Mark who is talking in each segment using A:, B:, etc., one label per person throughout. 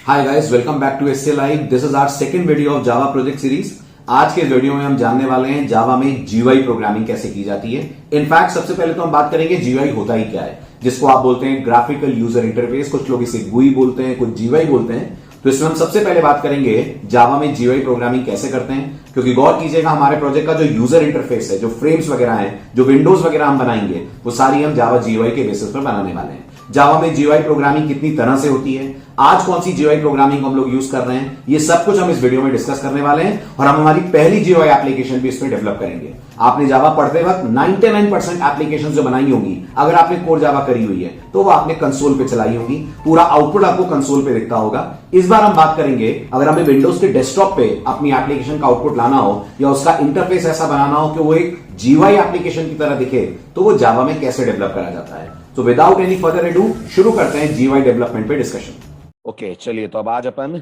A: Hi guys, welcome back to SC Live. This is our second video of Java project series. आज के video में हम जानने वाले हैं जावा में जीयूआई प्रोग्रामिंग कैसे की जाती है। इनफैक्ट सबसे पहले तो हम बात करेंगे जीयूआई होता ही क्या है, जिसको आप बोलते हैं ग्राफिकल यूजर इंटरफेस, कुछ लोग इसे गुई बोलते हैं, कुछ जीयूआई बोलते हैं। तो इसमें हम सबसे पहले बात करेंगे जावा में जीयूआई प्रोग्रामिंग कैसे करते हैं, क्योंकि गौर कीजिएगा हमारे प्रोजेक्ट का जो यूजर इंटरफेस है, जो फ्रेम्स वगैरह हैं, जो विंडोज वगैरह हम बनाएंगे, वो सारी हम जावा जीयूआई के बेसिस पर बनाने वाले हैं। जावा में जीयूआई प्रोग्रामिंग कितनी तरह से होती है, आज कौन सी जीयूआई प्रोग्रामिंग हम लोग यूज कर रहे हैं, ये सब कुछ हम इस वीडियो में डिस्कस करने वाले हैं। और हम हमारी पहली जीयूआई एप्लीकेशन भी इसमें डेवलप करेंगे। आपने जावा पढ़ते वक्त 99% एप्लीकेशन जो बनाई होंगी, अगर आपने कोर जावा करी हुई है तो वो आपने कंसोल पे चलाई होंगी, पूरा आउटपुट आपको कंसोल पे दिखता होगा। इस बार हम बात करेंगे अगर हमें विंडोज के डेस्कटॉप पे अपनी एप्लीकेशन का आउटपुट लाना हो या उसका इंटरफेस ऐसा बनाना हो कि वो एक जीयूआई एप्लीकेशन की तरह दिखे, तो वो जावा में कैसे डेवलप करा जाता है। तो विदाउट एनी फर्दर एडू शुरू करते हैं जीयूआई डेवलपमेंट पे डिस्कशन। ओके चलिए, तो अब आज अपन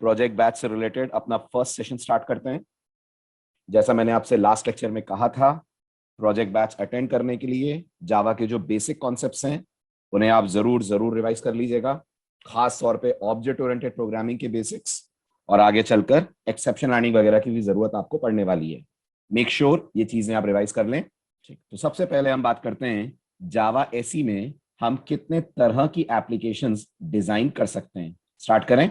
A: प्रोजेक्ट बैच से रिलेटेड अपना फर्स्ट सेशन स्टार्ट करते हैं। जैसा मैंने आपसे लास्ट लेक्चर में कहा था, प्रोजेक्ट बैच अटेंड करने के लिए जावा के जो बेसिक कॉन्सेप्ट्स हैं उन्हें आप जरूर रिवाइज कर लीजिएगा, खास तौर पे ऑब्जेक्ट ओरिएंटेड प्रोग्रामिंग के बेसिक्स, और आगे चलकर एक्सेप्शन लर्निंग वगैरह की भी जरूरत आपको पड़ने वाली है। मेक श्योर ये चीजें आप रिवाइज कर लें। ठीक, तो सबसे पहले हम बात करते हैं जावा एसी में हम कितने तरह की एप्लीकेशंस डिजाइन कर सकते हैं। स्टार्ट करें।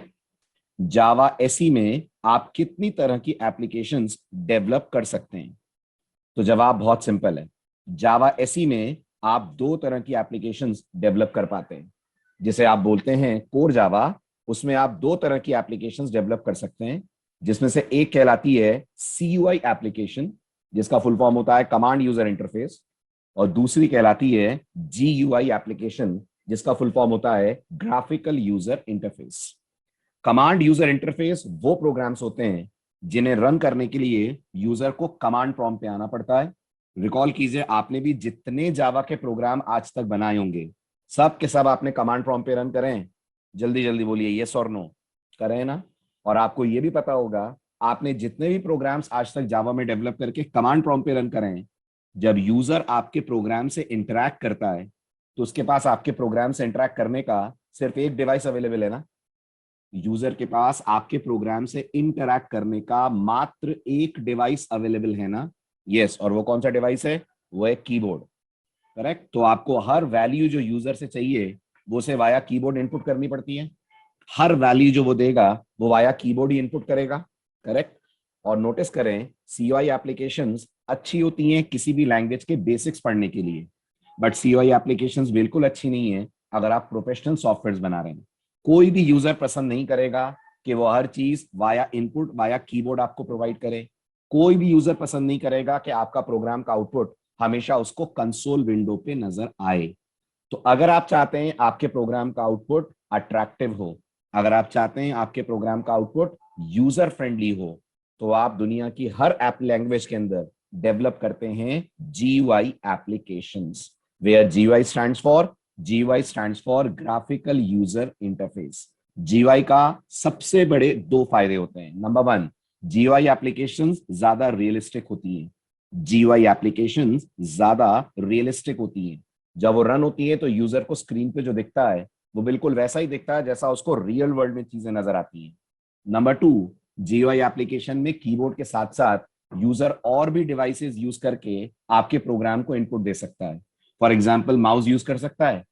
A: जावा एसी में आप कितनी तरह की एप्लीकेशंस डेवलप कर सकते हैं? तो जवाब बहुत सिंपल है। जावा एसी में आप दो तरह की एप्लीकेशंस डेवलप कर पाते हैं, जिसे आप बोलते हैं कोर जावा। उसमें आप दो तरह की एप्लीकेशंस डेवलप कर सकते हैं, जिसमें से एक कहलाती है सीयूआई एप्लीकेशन, जिसका फुल फॉर्म होता है कमांड यूजर इंटरफेस, और दूसरी कहलाती है जीयूआई एप्लीकेशन, जिसका फुल फॉर्म होता है graphical user interface. Command user interface वो प्रोग्राम्स होते हैं जिन्हें रन करने के लिए यूजर को कमांड प्रॉम्प्ट पे आना पड़ता है। रिकॉल कीजिए, आपने भी जितने जावा के प्रोग्राम आज तक बनाए होंगे, सब के सब आपने कमांड प्रॉम्प्ट पे रन करें। जल्दी जल्दी बोलिए यस और नो, करें ना। और आपको यह भी पता होगा, आपने जितने भी प्रोग्राम्स आज तक जावा में डेवलप करके कमांड प्रॉम्प्ट पे रन करें, जब यूजर आपके प्रोग्राम से इंटरैक्ट करता है तो उसके पास आपके प्रोग्राम से इंटरैक्ट करने का सिर्फ एक डिवाइस अवेलेबल है ना। यूजर के पास आपके प्रोग्राम से इंटरैक्ट करने का मात्र एक डिवाइस अवेलेबल है ना। यस, और वो कौन सा डिवाइस है? वो है कीबोर्ड। करेक्ट। तो आपको हर वैल्यू जो यूजर से चाहिए वो से वाया कीबोर्ड इनपुट करनी पड़ती है। हर वैल्यू जो वो देगा वो वाया कीबोर्ड ही इनपुट करेगा। करेक्ट। और नोटिस करें, सीयूआई एप्लीकेशंस अच्छी होती हैं किसी भी लैंग्वेज के बेसिक्स पढ़ने के लिए, बट सीयूआई एप्लीकेशंस बिल्कुल अच्छी नहीं है अगर आप प्रोफेशनल सॉफ्टवेयर बना रहे हैं। कोई भी यूजर पसंद नहीं करेगा कि वो हर चीज वाया इनपुट वाया कीबोर्ड आपको प्रोवाइड करे। कोई भी यूजर पसंद नहीं करेगा कि आपका प्रोग्राम का आउटपुट हमेशा उसको कंसोल विंडो पे नजर आए। तो अगर आप चाहते हैं आपके प्रोग्राम का आउटपुट अट्रैक्टिव हो, अगर आप चाहते हैं आपके प्रोग्राम का आउटपुट यूजर फ्रेंडली हो, तो आप दुनिया की हर ऐप लैंग्वेज के अंदर डेवलप करते हैं GUI applications, where GUI stands for graphical user interface. GUI का सबसे बड़े दो फायदे होते हैं। नंबर वन, जीयूआई एप्लीकेशंस ज्यादा रियलिस्टिक होती हैं। जीयूआई एप्लीकेशंस ज्यादा रियलिस्टिक होती हैं। जब वो रन होती है तो यूजर को स्क्रीन पे जो दिखता है वो बिल्कुल वैसा ही दिखता है जैसा उसको रियल वर्ल्ड में चीजें नजर आती हैं। नंबर टू, जीयूआई एप्लीकेशन में कीबोर्ड के साथ साथ यूजर और भी डिवाइसेस यूज करके आपके प्रोग्राम को इनपुट दे सकता है। फॉर एग्जांपल, माउस यूज कर सकता है।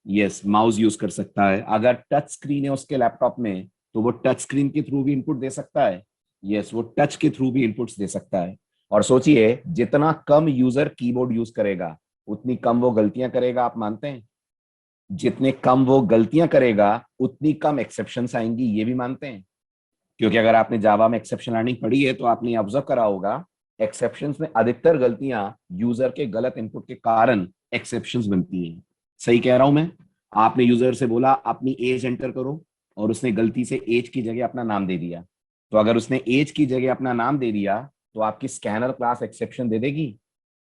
A: यस, माउस यूज कर सकता है। अगर टच स्क्रीन है उसके लैपटॉप में तो वो टच स्क्रीन के थ्रू भी इनपुट दे सकता है। यस, वो टच के थ्रू भी इनपुट्स दे सकता है। और सोचिए, जितना कम यूजर कीबोर्ड यूज करेगा उतनी कम वो गलतियां करेगा। आप मानते हैं? जितने कम वो गलतियां करेगा उतनी कम एक्सेप्शंस आएंगी, ये भी मानते हैं? क्योंकि अगर आपने जावा में एक्सेप्शन लर्निंग पढ़ी है तो आपने ऑब्जर्व करा होगा, एक्सेप्शंस में अधिकतर गलतियां यूजर के गलत इनपुट के कारण एक्सेप्शंस बनती हैं। सही कह रहा हूं मैं? आपने यूजर से बोला अपनी एज एंटर करो और उसने गलती से एज की जगह अपना नाम दे दिया, तो अगर उसने एज की जगह अपना नाम दे दिया तो आपकी स्कैनर क्लास एक्सेप्शन दे देगी।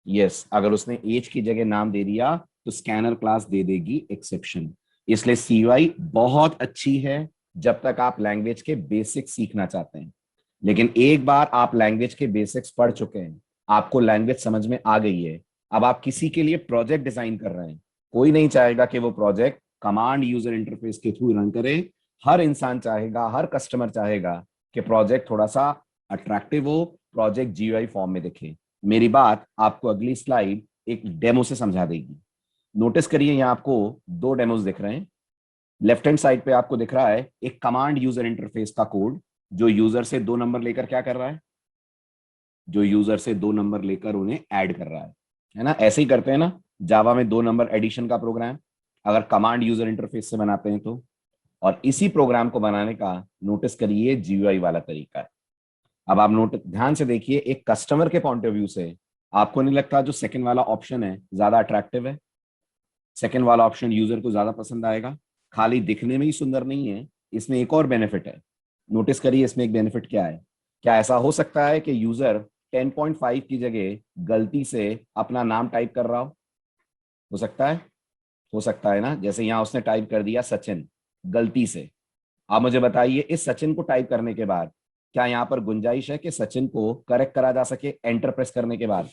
A: यस, अगर उसने एज की जगह नाम दे दिया तो स्कैनर क्लास दे देगी एक्सेप्शन। इसलिए सीयूआई बहुत अच्छी है जब तक आप लैंग्वेज के बेसिक्स सीखना चाहते हैं। लेकिन एक बार आप लैंग्वेज के बेसिक्स पढ़ चुके हैं, आपको लैंग्वेज समझ में आ गई है, अब आप किसी के लिए प्रोजेक्ट डिजाइन कर रहे हैं, कोई नहीं चाहेगा कि वो प्रोजेक्ट कमांड यूजर इंटरफेस के थ्रू रन करे।
B: हर इंसान चाहेगा, हर कस्टमर चाहेगा कि प्रोजेक्ट थोड़ा सा अट्रैक्टिव हो, प्रोजेक्ट जीयूआई फॉर्म में दिखे। मेरी बात आपको अगली स्लाइड एक डेमो से समझा देगी। नोटिस करिए, यहाँ आपको दो डेमोज दिख रहे हैं। लेफ्ट हैंड साइड पे आपको दिख रहा है एक कमांड यूजर इंटरफेस का कोड, जो यूजर से 2 नंबर लेकर क्या कर रहा है, जो यूजर से 2 नंबर लेकर उन्हें ऐड कर रहा है ना। ऐसे ही करते हैं ना जावा में 2 नंबर एडिशन का प्रोग्राम, अगर कमांड यूजर इंटरफेस से बनाते हैं तो। और इसी प्रोग्राम को बनाने का नोटिस करिए जीयूआई वाला तरीका है। अब आप नोट ध्यान से देखिए, एक कस्टमर के पॉइंट ऑफ व्यू से आपको नहीं लगता जो सेकंड वाला ऑप्शन है ज्यादा अट्रैक्टिव है? सेकंड वाला ऑप्शन यूजर को ज्यादा पसंद आएगा। खाली दिखने में ही सुंदर नहीं है, इसमें एक और बेनिफिट है। नोटिस करिए इसमें एक बेनिफिट क्या है। क्या ऐसा हो सकता है कि यूजर 10.5 की जगह गलती से अपना नाम टाइप कर रहा हो सकता है? हो सकता है ना। जैसे यहां उसने टाइप कर दिया सचिन गलती से। आप मुझे बताइए, इस सचिन को टाइप करने के बाद क्या यहाँ पर गुंजाइश है कि सचिन को करेक्ट करा जा सके एंटर प्रेस करने के बाद?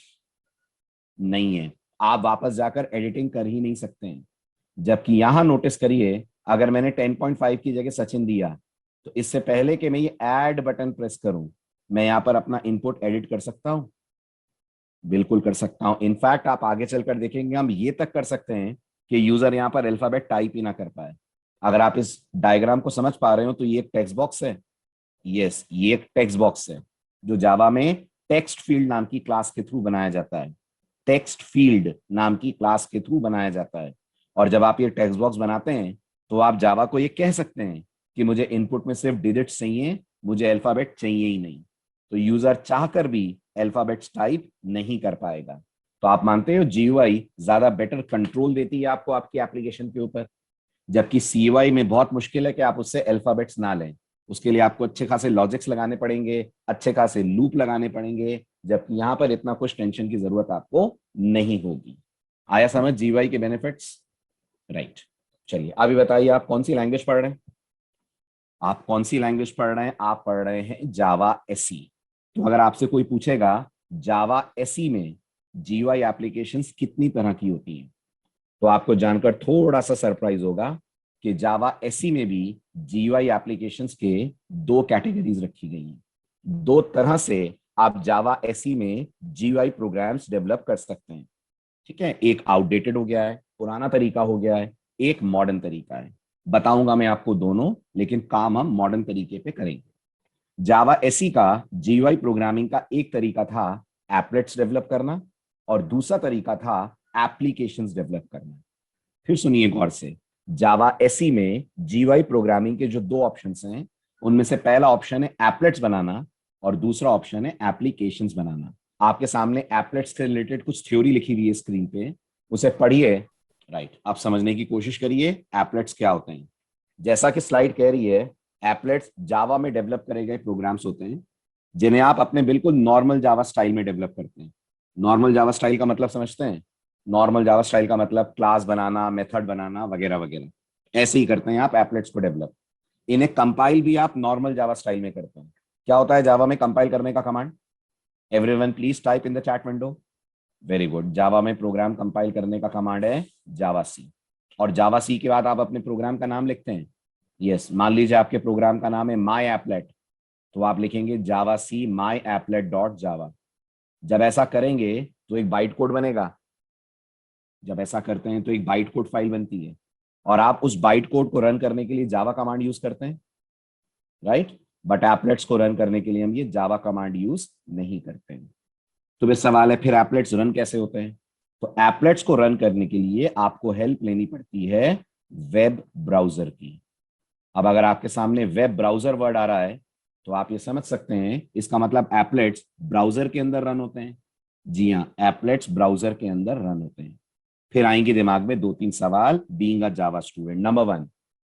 B: नहीं है। आप वापस जाकर एडिटिंग कर ही नहीं सकते हैं। जबकि यहां नोटिस करिए, अगर मैंने 10.5 की जगह सचिन दिया तो इससे पहले कि मैं ये ऐड बटन प्रेस करूं, मैं यहां पर अपना इनपुट एडिट कर सकता हूं। बिल्कुल कर सकता हूं। इनफैक्ट आप आगे चलकर देखेंगे हम ये तक कर सकते हैं कि यूजर यहां पर अल्फाबेट टाइप ही ना कर पाए। अगर आप इस डायग्राम को समझ पा रहे हो तो ये एक टेक्स्ट बॉक्स है। यस, ये एक टेक्स्ट बॉक्स है जो जावा में टेक्स्ट फील्ड नाम की क्लास के थ्रू बनाया जाता है। टेक्स्ट फील्ड नाम की क्लास के थ्रू बनाया जाता है। और जब आप ये टेक्स्ट बॉक्स बनाते हैं तो आप जावा को ये कह सकते हैं कि मुझे इनपुट में सिर्फ डिजिट्स चाहिए, मुझे अल्फाबेट चाहिए ही नहीं। तो यूजर चाहकर भी अल्फाबेट्स टाइप नहीं कर पाएगा। तो आप मानते हो जीयूआई ज्यादा बेटर कंट्रोल देती है आपको आपकी एप्लीकेशन के ऊपर, जबकि सीयूआई में बहुत मुश्किल है कि आप उससे अल्फाबेट्स ना लें। उसके लिए आपको अच्छे खासे लॉजिक्स लगाने पड़ेंगे, अच्छे खासे लूप लगाने पड़ेंगे, जबकि यहां पर इतना कुछ टेंशन की जरूरत आपको नहीं होगी। आया समझ जीयूआई के बेनिफिट्स? राइट। चलिए अभी बताइए, आप कौन सी लैंग्वेज पढ़ रहे हैं? आप कौन सी लैंग्वेज पढ़ रहे हैं? आप पढ़ रहे हैं जावा एसई। तो अगर आपसे कोई पूछेगा जावा एसई में जीयूआई एप्लीकेशंस कितनी तरह की होती हैं, तो आपको जानकर थोड़ा सा सरप्राइज होगा कि जावा एसई में भी जीयूआई एप्लीकेशंस के 2 कैटेगरीज रखी गई हैं। 2 तरह से आप जावा एसई में जीयूआई प्रोग्राम्स डेवलप कर सकते हैं। ठीक है, एक आउटडेटेड हो गया है, पुराना तरीका हो गया है, एक मॉडर्न तरीका है। बताऊंगा मैं आपको दोनों, लेकिन काम हम मॉडर्न तरीके पे करेंगे। जावा एसई का जीयूआई प्रोग्रामिंग का एक तरीका था एप्लेट्स डेवलप करना, और दूसरा तरीका था एप्लीकेशंस डेवलप करना। फिर सुनिए गौर से, जावा एसई में जीयूआई प्रोग्रामिंग के जो 2 ऑप्शंस हैं, उनमें से पहला ऑप्शन है एप्लेट्स बनाना और दूसरा ऑप्शन है एप्लीकेशंस बनाना। आपके सामने एप्लेट्स से रिलेटेड कुछ थ्योरी लिखी हुई है स्क्रीन पे, उसे पढ़िए। राइट, आप समझने की कोशिश करिए एप्लेट्स क्या होते हैं। जैसा कि स्लाइड कह रही है, एप्लेट्स जावा में डेवलप करे गए प्रोग्राम्स होते हैं जिन्हें आप अपने बिल्कुल नॉर्मल जावा स्टाइल में डेवलप करते हैं। नॉर्मल जावा स्टाइल का मतलब समझते हैं? नॉर्मल जावा स्टाइल का मतलब क्लास बनाना, मेथड बनाना, वगैरह वगैरह। ऐसे ही करते हैं आप एप्लेट्स को डेवलप। इन्हें कंपाइल भी आप नॉर्मल जावा स्टाइल में करते हैं। क्या होता है जावा में कंपाइल करने का command? Everyone please type in the chat window. Very good. Java में प्रोग्राम कंपाइल करने का कमांड है जावा सी। और जावा सी के बाद आप अपने प्रोग्राम का नाम लिखते हैं। यस, मान लीजिए आपके प्रोग्राम का नाम है माई एप्लेट, तो आप लिखेंगे जावा सी माई एप्लेट डॉट जावा। जब ऐसा करेंगे तो एक बाइट कोड बनेगा। जब ऐसा करते हैं तो एक बाइट कोड फाइल बनती है, और आप उस बाइट कोड को रन करने के लिए जावा कमांड यूज करते हैं। राइट, बट एप्लेट्स को रन करने के लिए हम ये जावा कमांड यूज नहीं करते हैं। तो फिर सवाल है, फिर एप्लेट्स रन कैसे होते हैं? तो एप्लेट्स को रन करने के लिए आपको हेल्प लेनी पड़ती है वेब ब्राउजर की। अब अगर आपके सामने वेब ब्राउजर वर्ड आ रहा है तो आप ये समझ सकते हैं इसका मतलब एप्लेट्स ब्राउजर के अंदर रन होते हैं। जी हाँ, एप्लेट्स ब्राउजर के अंदर रन होते हैं। फिर आएंगे दिमाग में 2-3 सवाल being a Java student. Number 1,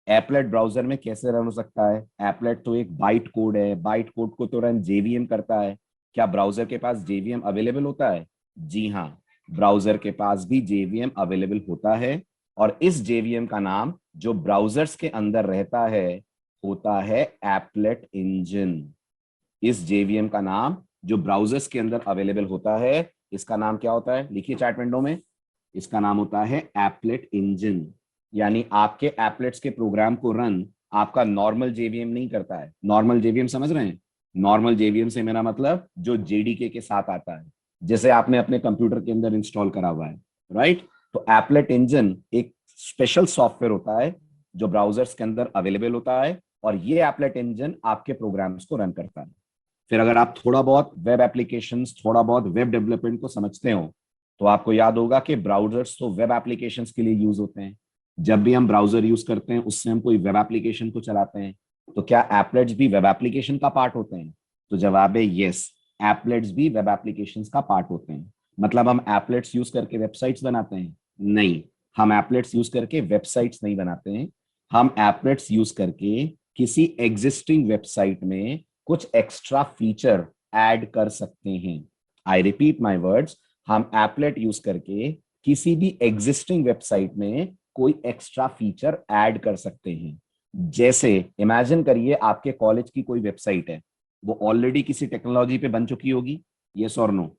B: applet browser में कैसे रन हो सकता है? एप्लेट तो एक बाइट कोड है, बाइट कोड को तो रन जेवीएम करता है। क्या ब्राउजर के पास जेवीएम अवेलेबल होता है? जी हाँ, ब्राउजर के पास भी जेवीएम अवेलेबल होता है, और इस जेवीएम का नाम जो ब्राउजर्स के अंदर रहता है होता है एप्लेट इंजन। इस जेवीएम का नाम जो ब्राउजर्स के अंदर अवेलेबल होता है, इसका नाम क्या होता है? लिखिए चैट विंडो में। इसका नाम होता है एप्लेट इंजन। यानी आपके एप्लेट्स के प्रोग्राम को रन आपका नॉर्मल जेवीएम नहीं करता है। नॉर्मल जेवीएम समझ रहे हैं? नॉर्मल जेवीएम से मेरा मतलब जो जेडीके के साथ आता है, जैसे आपने अपने कंप्यूटर के अंदर इंस्टॉल करा हुआ है, राइट? तो एप्लेट इंजन एक स्पेशल सॉफ्टवेयर होता है जो ब्राउजर्स के अंदर अवेलेबल होता है, और ये एप्लेट इंजन आपके प्रोग्राम्स को रन करता है। फिर अगर आप थोड़ा बहुत वेब एप्लीकेशंस, थोड़ा बहुत वेब डेवलपमेंट को समझते हो, तो आपको याद होगा कि ब्राउजर्स तो वेब एप्लीकेशंस के लिए यूज होते हैं। जब भी हम ब्राउजर यूज करते हैं उससे हम कोई वेब एप्लीकेशन को चलाते हैं, तो क्या एप्लेट्स भी वेब एप्लीकेशन का पार्ट होते हैं? तो जवाब है यस, एप्लेट्स भी वेब एप्लीकेशंस का पार्ट होते हैं। मतलब हम एप्लेट्स यूज करके वेबसाइट्स बनाते हैं? नहीं, हम एप्लेट्स यूज करके वेबसाइट्स नहीं बनाते हैं। हम एप्लेट्स यूज करके किसी एग्जिस्टिंग वेबसाइट में कुछ एक्स्ट्रा फीचर ऐड कर सकते हैं। आई रिपीट माई वर्ड्स, हम एप्लेट यूज करके किसी भी एग्जिस्टिंग वेबसाइट में कोई एक्स्ट्रा फीचर ऐड कर सकते हैं। जैसे इमेजिन करिए आपके कॉलेज की कोई वेबसाइट है, वो ऑलरेडी किसी टेक्नोलॉजी पे बन चुकी होगी, यस और नो?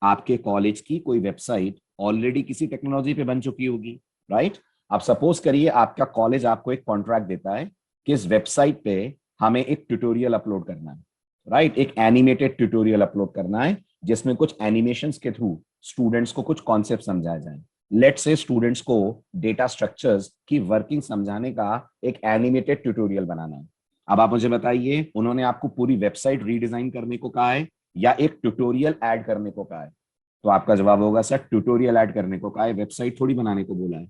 B: आपके कॉलेज की कोई वेबसाइट ऑलरेडी किसी टेक्नोलॉजी पे बन चुकी होगी, राइट? अब सपोज करिए आपका कॉलेज आपको एक कॉन्ट्रैक्ट देता है कि इस वेबसाइट पे हमें एक ट्यूटोरियल अपलोड करना है, राइट? एक एनिमेटेड ट्यूटोरियल अपलोड करना है जिसमें कुछ एनिमेशंस के थ्रू स्टूडेंट्स को कुछ कॉन्सेप्ट समझाया जाए। लेट्स से स्टूडेंट्स को डेटा स्ट्रक्चर्स की वर्किंग समझाने का एक एनिमेटेड ट्यूटोरियल बनाना है। अब आप मुझे बताइए, उन्होंने आपको पूरी वेबसाइट रीडिजाइन करने को कहा है या एक ट्यूटोरियल ऐड करने को कहा है? तो आपका जवाब होगा सर ट्यूटोरियल ऐड करने को कहा है, वेबसाइट थोड़ी बनाने को बोला है।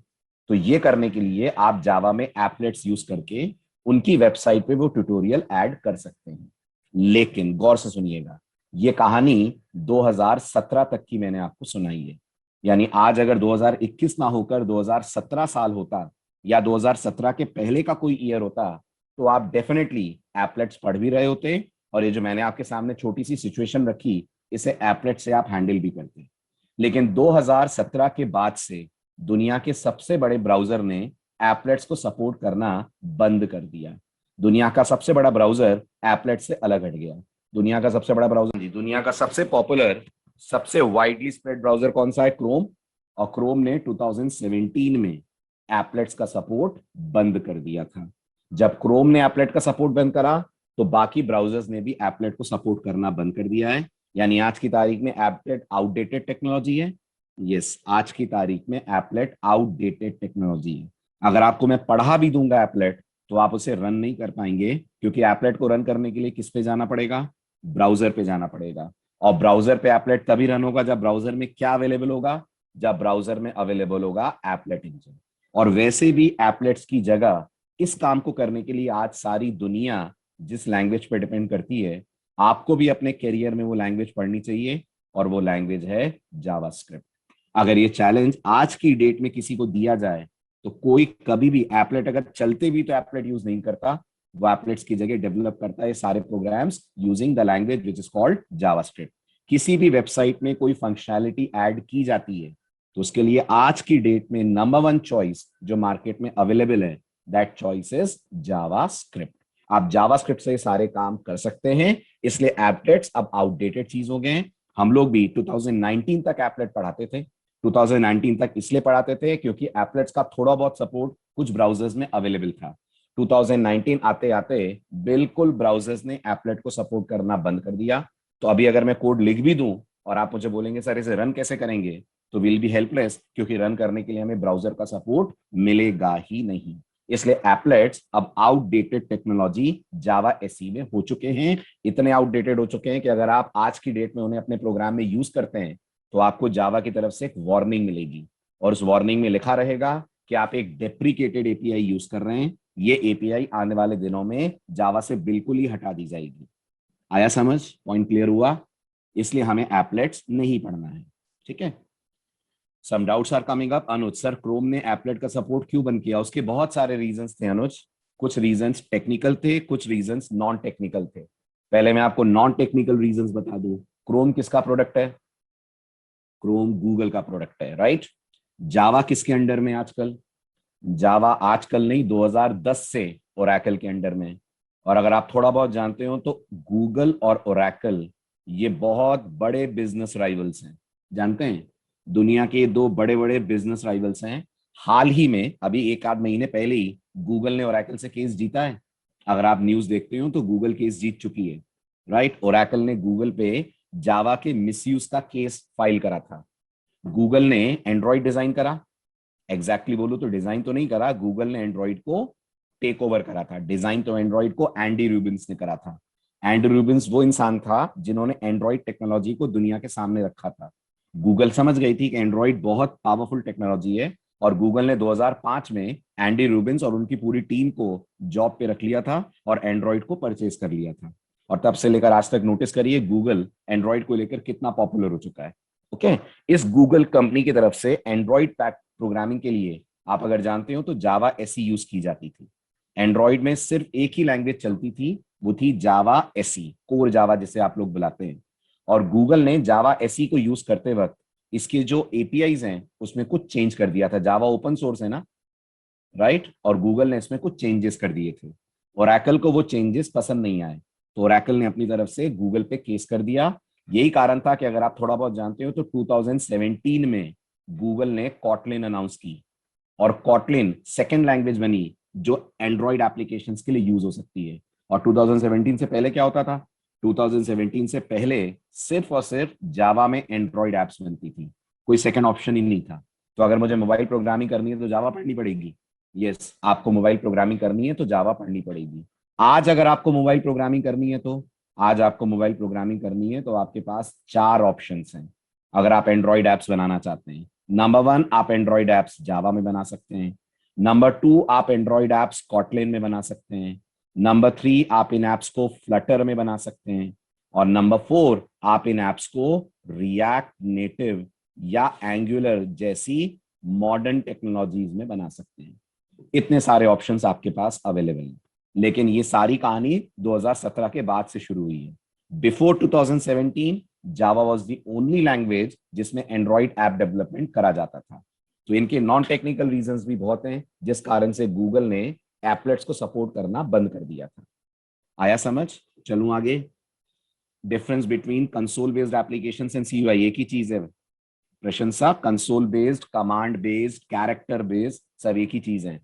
B: तो ये करने के लिए आप जावा में एप्लेट्स यूज करके उनकी वेबसाइट पे वो ट्यूटोरियल ऐड कर सकते हैं। लेकिन गौर से सुनिएगा, ये कहानी 2017 तक की मैंने आपको सुनाई है। यानी आज अगर 2021 ना होकर 2017 साल होता या 2017 के पहले का कोई ईयर होता, तो आप डेफिनेटली एप्लेट्स पढ़ भी रहे होते, और ये जो मैंने आपके सामने छोटी सी सिचुएशन रखी, इसे एप्लेट से आप हैंडल भी करते। लेकिन 2017 के बाद से दुनिया के सबसे बड़े ब्राउजर ने एप्लेट्स को सपोर्ट करना बंद कर दिया। दुनिया का सबसे बड़ा ब्राउजर एप्लेट से अलग हट गया। दुनिया का सबसे बड़ा ब्राउजर जी, दुनिया का सबसे पॉपुलर, सबसे वाइडली स्प्रेड ब्राउजर कौन सा है? क्रोम। और क्रोम ने 2017 में एप्लेट्स का सपोर्ट बंद कर दिया था। जब क्रोम ने एप्लेट का सपोर्ट बंद करा, तो बाकी ब्राउजर्स ने भी एप्लेट को सपोर्ट करना बंद कर दिया है। यानी आज की तारीख में एप्लेट आउटडेटेड टेक्नोलॉजी है। यस, आज की तारीख में एप्लेट आउटडेटेड टेक्नोलॉजी है। अगर आपको मैं पढ़ा भी दूंगा एप्लेट, तो आप उसे रन नहीं कर पाएंगे, क्योंकि एप्लेट को रन करने के लिए किस पे जाना पड़ेगा? ब्राउजर पे जाना पड़ेगा। और ब्राउजर पे एप्लेट तभी रन होगा जब ब्राउजर में क्या अवेलेबल होगा? जब ब्राउजर में अवेलेबल होगा एप्लेट इंजन। और वैसे भी एप्लेट्स की जगह इस काम को करने के लिए आज सारी दुनिया जिस लैंग्वेज पे डिपेंड करती है, आपको भी अपने करियर में वो लैंग्वेज पढ़नी चाहिए, और वो लैंग्वेज है जावास्क्रिप्ट। अगर ये चैलेंज आज की डेट में किसी को दिया जाए, तो कोई कभी भी एप्लेट अगर चलते भी तो एप्लेट यूज नहीं करता, वो एप्लेट्स की जगह डेवलप करता है सारे programs using the language which is called JavaScript. किसी भी वेबसाइट में कोई फंक्शनैलिटी ऐड की जाती है, तो उसके लिए आज की डेट में नंबर 1 चॉइस जो मार्केट में अवेलेबल है, दैट चॉइस इज जावास्क्रिप्ट। आप जावास्क्रिप्ट से सारे काम कर सकते हैं, इसलिए एप्लेट्स अब आउटडेटेड चीज हो गए हैं। हम लोग भी 2019 तक एप्लेट पढ़ाते थे। 2019 तक इसलिए पढ़ाते थे क्योंकि एप्लेट्स का थोड़ा बहुत सपोर्ट कुछ ब्राउजर्स में अवेलेबल था। 2019 आते आते बिल्कुल ब्राउजर्स ने एप्लेट को सपोर्ट करना बंद कर दिया। तो अभी अगर मैं कोड लिख भी दूं और आप मुझे बोलेंगे सर इसे रन कैसे करेंगे, तो विल बी हेल्पलेस, क्योंकि रन करने के लिए हमें ब्राउजर का सपोर्ट मिलेगा ही नहीं। इसलिए एप्लेट्स अब आउटडेटेड टेक्नोलॉजी जावा एसई में हो चुके हैं। इतने आउटडेटेड हो चुके हैं कि अगर आप आज की डेट में उन्हें अपने प्रोग्राम में यूज करते हैं, तो आपको जावा की तरफ से एक वार्निंग मिलेगी, और उस वार्निंग में लिखा रहेगा कि आप एक डेप्रिकेटेड एपीआई यूज कर रहे हैं। ये एपीआई आने वाले दिनों में जावा से बिल्कुल ही हटा दी जाएगी। आया समझ? पॉइंट क्लियर हुआ? इसलिए हमें एप्लेट्स नहीं पढ़ना है, ठीक है? Some doubts are coming up. Anuj sir, Chrome ने एप्लेट का सपोर्ट क्यों बंद किया? उसके बहुत सारे रीजंस थे अनुज। कुछ रीजंस टेक्निकल थे, कुछ रीजंस नॉन टेक्निकल थे। पहले मैं आपको नॉन टेक्निकल रीजंस बता दूं। क्रोम किसका प्रोडक्ट है? क्रोम गूगल का प्रोडक्ट है, राइट? जावा किसके अंडर में आजकल? जावा आजकल नहीं, 2010 से ओरेकल के अंडर में। और अगर आप थोड़ा बहुत जानते हो तो गूगल और ओरेकल ये बहुत बड़े बिजनेस राइवल्स हैं। जानते हैं? दुनिया के दो बड़े बड़े बिजनेस राइवल्स हैं। हाल ही में, अभी एक आध महीने पहले ही, गूगल ने ओरेकल से केस जीता है? अगर आप न्यूज देखते हो तो गूगल केस जीत चुकी है, राइट। ओरेकल ने गूगल पे जावा के मिसयूज का केस फाइल करा था। गूगल ने एंड्रॉइड डिजाइन करा, एग्जैक्टली बोलूं तो डिजाइन तो नहीं करा, गूगल ने एंड्रॉइड को टेक ओवर करा था। डिजाइन तो एंड्रॉइड को एंडी रूबिन्स ने करा था। एंडी रूबिन्स वो इंसान था जिन्होंने एंड्रॉइड टेक्नोलॉजी को दुनिया के सामने रखा था। गूगल समझ गई थी कि एंड्रॉइड बहुत पावरफुल टेक्नोलॉजी है, और गूगल ने 2005 में एंडी रूबिन्स और उनकी पूरी टीम को जॉब पे रख लिया था और एंड्रॉइड को परचेज कर लिया था। और तब से लेकर आज तक नोटिस करिए गूगल एंड्रॉइड को लेकर कितना पॉपुलर हो चुका है। ओके, इस गूगल कंपनी की तरफ से एंड्रॉइड पैक प्रोग्रामिंग के लिए आप अगर जानते हो तो जावा एसई यूज की जाती थी। एंड्रॉइड में सिर्फ एक ही लैंग्वेज चलती थी, वो थी जावा एसई, कोर जावा जिसे आप लोग बुलाते हैं। और गूगल ने जावा एसई को यूज करते वक्त इसके जो एपीआईज हैं उसमें कुछ चेंज कर दिया था। जावा ओपन सोर्स है ना, राइट, और गूगल ने इसमें कुछ चेंजेस कर दिए थे। ओरेकल को वो चेंजेस पसंद नहीं आए, तो ओरेकल ने अपनी तरफ से गूगल पे केस कर दिया। यही कारण था कि अगर आप थोड़ा बहुत जानते हो तो 2017 में गूगल ने कॉटलिन अनाउंस की, और कॉटलिन सेकेंड लैंग्वेज बनी जो एंड्रॉइड एप्लीकेशंस के लिए यूज हो सकती है। और 2017 से पहले क्या होता था? 2017 से पहले सिर्फ और सिर्फ जावा में एंड्रॉइड एप्स बनती थी, कोई सेकंड ऑप्शन ही नहीं था। तो अगर मुझे मोबाइल प्रोग्रामिंग करनी है तो जावा पढ़नी पड़ेगी। यस, आपको मोबाइल प्रोग्रामिंग करनी है तो जावा पढ़नी पड़ेगी। आज अगर आपको मोबाइल प्रोग्रामिंग करनी है तो आज आपको मोबाइल प्रोग्रामिंग करनी है तो आपके पास 4 ऑप्शंस हैं अगर आप एंड्रॉइड एप्स बनाना चाहते हैं। नंबर 1, आप एंड्रॉइड एप्स जावा में बना सकते हैं। नंबर 2, आप एंड्रॉइड एप्स कॉटलिन में बना सकते हैं। नंबर 3, आप इन एप्स को फ्लटर में बना सकते हैं। और नंबर 4, आप इन एप्स को रिएक्ट नेटिव या एंगुलर जैसी मॉडर्न टेक्नोलॉजीज में बना सकते हैं। इतने सारे ऑप्शंस आपके पास अवेलेबल हैं, लेकिन ये सारी कहानी 2017 के बाद से शुरू हुई है। Before 2017 Java was the only language जिसमें एंड्रॉइड ऐप डेवलपमेंट करा जाता था। तो इनके नॉन टेक्निकल रीजंस भी बहुत हैं जिस कारण से गूगल ने एपलेट्स को सपोर्ट करना बंद कर दिया था। आया समझ? चलूं आगे। Difference between console based application and CUI एक ही चीज है प्रशंसा। Console based, command based, character based सब एक ही चीज है,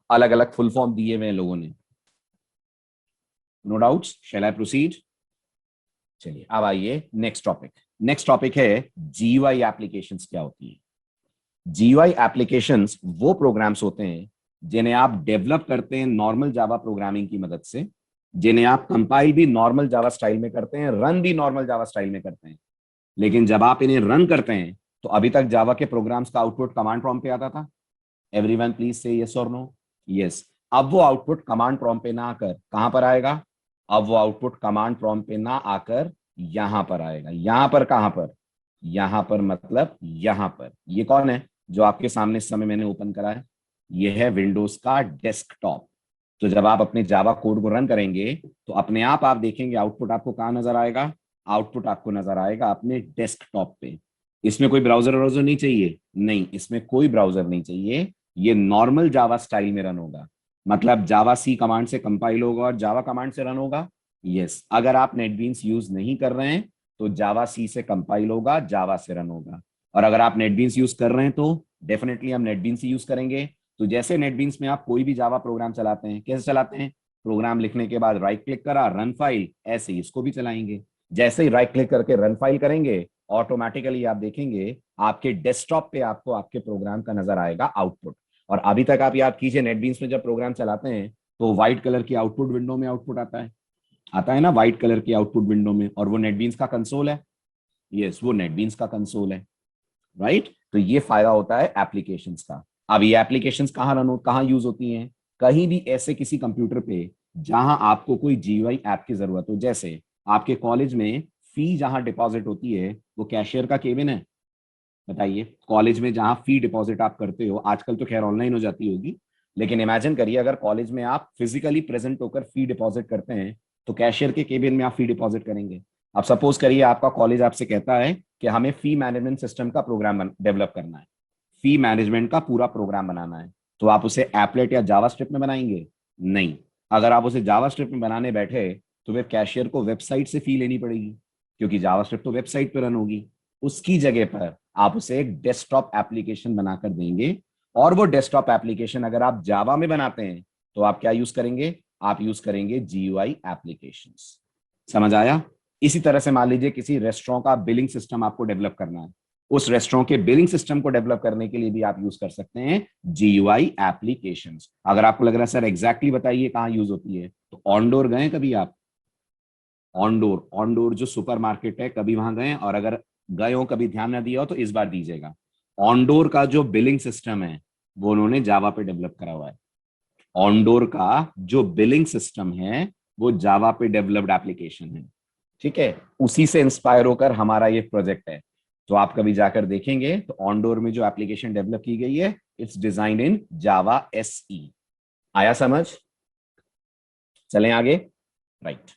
B: अलग अलग फुल फॉर्म दिए हुए हैं लोगों ने। No doubts, shall I proceed? चलिए अब आइए नेक्स्ट टॉपिक। नेक्स्ट टॉपिक है जीयूआई एप्लीकेशंस क्या होती है। जीयूआई एप्लीकेशंस वो प्रोग्राम्स होते हैं जिन्हें आप डेवलप करते हैं नॉर्मल जावा प्रोग्रामिंग की मदद से, जिन्हें आप कंपाइल भी नॉर्मल जावा स्टाइल में करते हैं, रन भी नॉर्मल जावा स्टाइल में करते हैं। लेकिन जब आप इन्हें रन करते हैं तो अभी तक जावा के प्रोग्राम्स का आउटपुट कमांड प्रॉम्प्ट पे आता था। एवरीवन प्लीज से यस और नो। यस, अब वो आउटपुट कमांड प्रॉम्प्ट पे ना आकर कहां पर आएगा? अब वो आउटपुट कमांड प्रॉम्प्ट पे ना आकर यहां पर आएगा। यहां पर कहां पर? यहां पर मतलब यहां पर। ये कौन है जो आपके सामने इस समय मैंने ओपन करा है? ये है विंडोज का डेस्कटॉप। तो जब आप अपने जावा कोड को रन करेंगे तो अपने आप देखेंगे आउटपुट आपको कहां नजर आएगा? आउटपुट आपको नजर आएगा अपने डेस्कटॉप पे। इसमें कोई ब्राउजर नहीं चाहिए, नहीं, इसमें कोई ब्राउजर नहीं चाहिए। ये नॉर्मल जावा स्टाइल में रन होगा, मतलब जावा सी कमांड से कंपाइल होगा और जावा कमांड से रन होगा। यस, अगर आप नेटबीन्स यूज नहीं कर रहे हैं तो जावा सी से कंपाइल होगा, जावा से रन होगा। और अगर आप नेटबीन्स यूज कर रहे हैं तो डेफिनेटली हम नेटबीन्स यूज करेंगे। तो जैसे नेटबीन्स में आप कोई भी जावा प्रोग्राम चलाते हैं, कैसे चलाते हैं? प्रोग्राम लिखने के बाद राइट क्लिक करा, रन फाइल, ऐसे ही इसको भी चलाएंगे। जैसे ही राइट क्लिक करके रन फाइल करेंगे ऑटोमेटिकली आप देखेंगे आपके डेस्कटॉप पे आपको आपके प्रोग्राम का नजर आएगा आउटपुट। और अभी तक आप याद कीजिए नेटबीन्स में जब प्रोग्राम चलाते हैं तो व्हाइट कलर की आउटपुट विंडो में आउटपुट आता है ना, व्हाइट कलर की आउटपुट विंडो में, और वो नेटबीन्स का कंसोल है। यस, वो नेटबीन्स का कंसोल है, राइट। तो ये फायदा होता है एप्लीकेशंस का। अब ये एप्लीकेशंस कहाँ यूज होती हैं? कहीं भी ऐसे किसी कंप्यूटर पे जहां आपको कोई जीयूआई ऐप की जरूरत हो। जैसे आपके कॉलेज में फी जहां डिपॉजिट होती है वो कैशियर का केबिन है। बताइए, कॉलेज में जहां फी डिपॉजिट आप करते हो, आजकल तो खैर ऑनलाइन हो जाती होगी, लेकिन इमेजिन करिए अगर कॉलेज में आप फिजिकली प्रेजेंट होकर फी डिपॉजिट करते हैं तो कैशियर के केबिन में आप फी डिपॉजिट करेंगे। अब सपोज करिए आपका कॉलेज आपसे कहता है कि हमें फी मैनेजमेंट सिस्टम का प्रोग्राम डेवलप करना है, फी मैनेजमेंट का पूरा प्रोग्राम बनाना है, तो आप उसे एप्लेट या जावास्क्रिप्ट में बनाएंगे? नहीं। अगर आप उसे जावास्क्रिप्ट में बनाने बैठे तो फिर कैशियर को वेबसाइट से फी लेनी पड़ेगी, क्योंकि जावास्क्रिप्ट तो वेबसाइट पर रन होगी। उसकी जगह पर आप उसे एक डेस्कटॉप एप्लीकेशन बनाकर देंगे, और वो डेस्कटॉप एप्लीकेशन अगर आप जावा में बनाते हैं तो आप क्या यूज करेंगे, आप यूज करेंगे GUI एप्लीकेशंस। समझ आया? इसी तरह से मान लीजिए किसी रेस्टोरेंट का बिलिंग सिस्टम आपको डेवलप करना है, उस रेस्टोरेंट के बिलिंग सिस्टम को डेवलप करने के लिए भी आप यूज कर सकते हैं GUI एप्लीकेशंस। अगर आपको लग रहा है सर एग्जैक्टली बताइए कहाँ यूज होती है, तो ऑनडोर गए कभी आप? ऑनडोर, ऑनडोर जो सुपरमार्केट है, कभी वहां गए? और अगर गए हो, कभी ध्यान ना दिया हो तो इस बार दीजिएगा। ऑनडोर का जो बिलिंग सिस्टम है वो उन्होंने जावा पे डेवलप करा हुआ है। ऑनडोर का जो बिलिंग सिस्टम है वो जावा पे डेवलप्ड एप्लीकेशन है। ठीक है, उसी से इंस्पायर होकर हमारा ये प्रोजेक्ट है। तो आप कभी जाकर देखेंगे तो ऑनडोर में जो एप्लीकेशन डेवलप की गई है, it's design in Java SE। आया समझ? चलें आगे। राइट।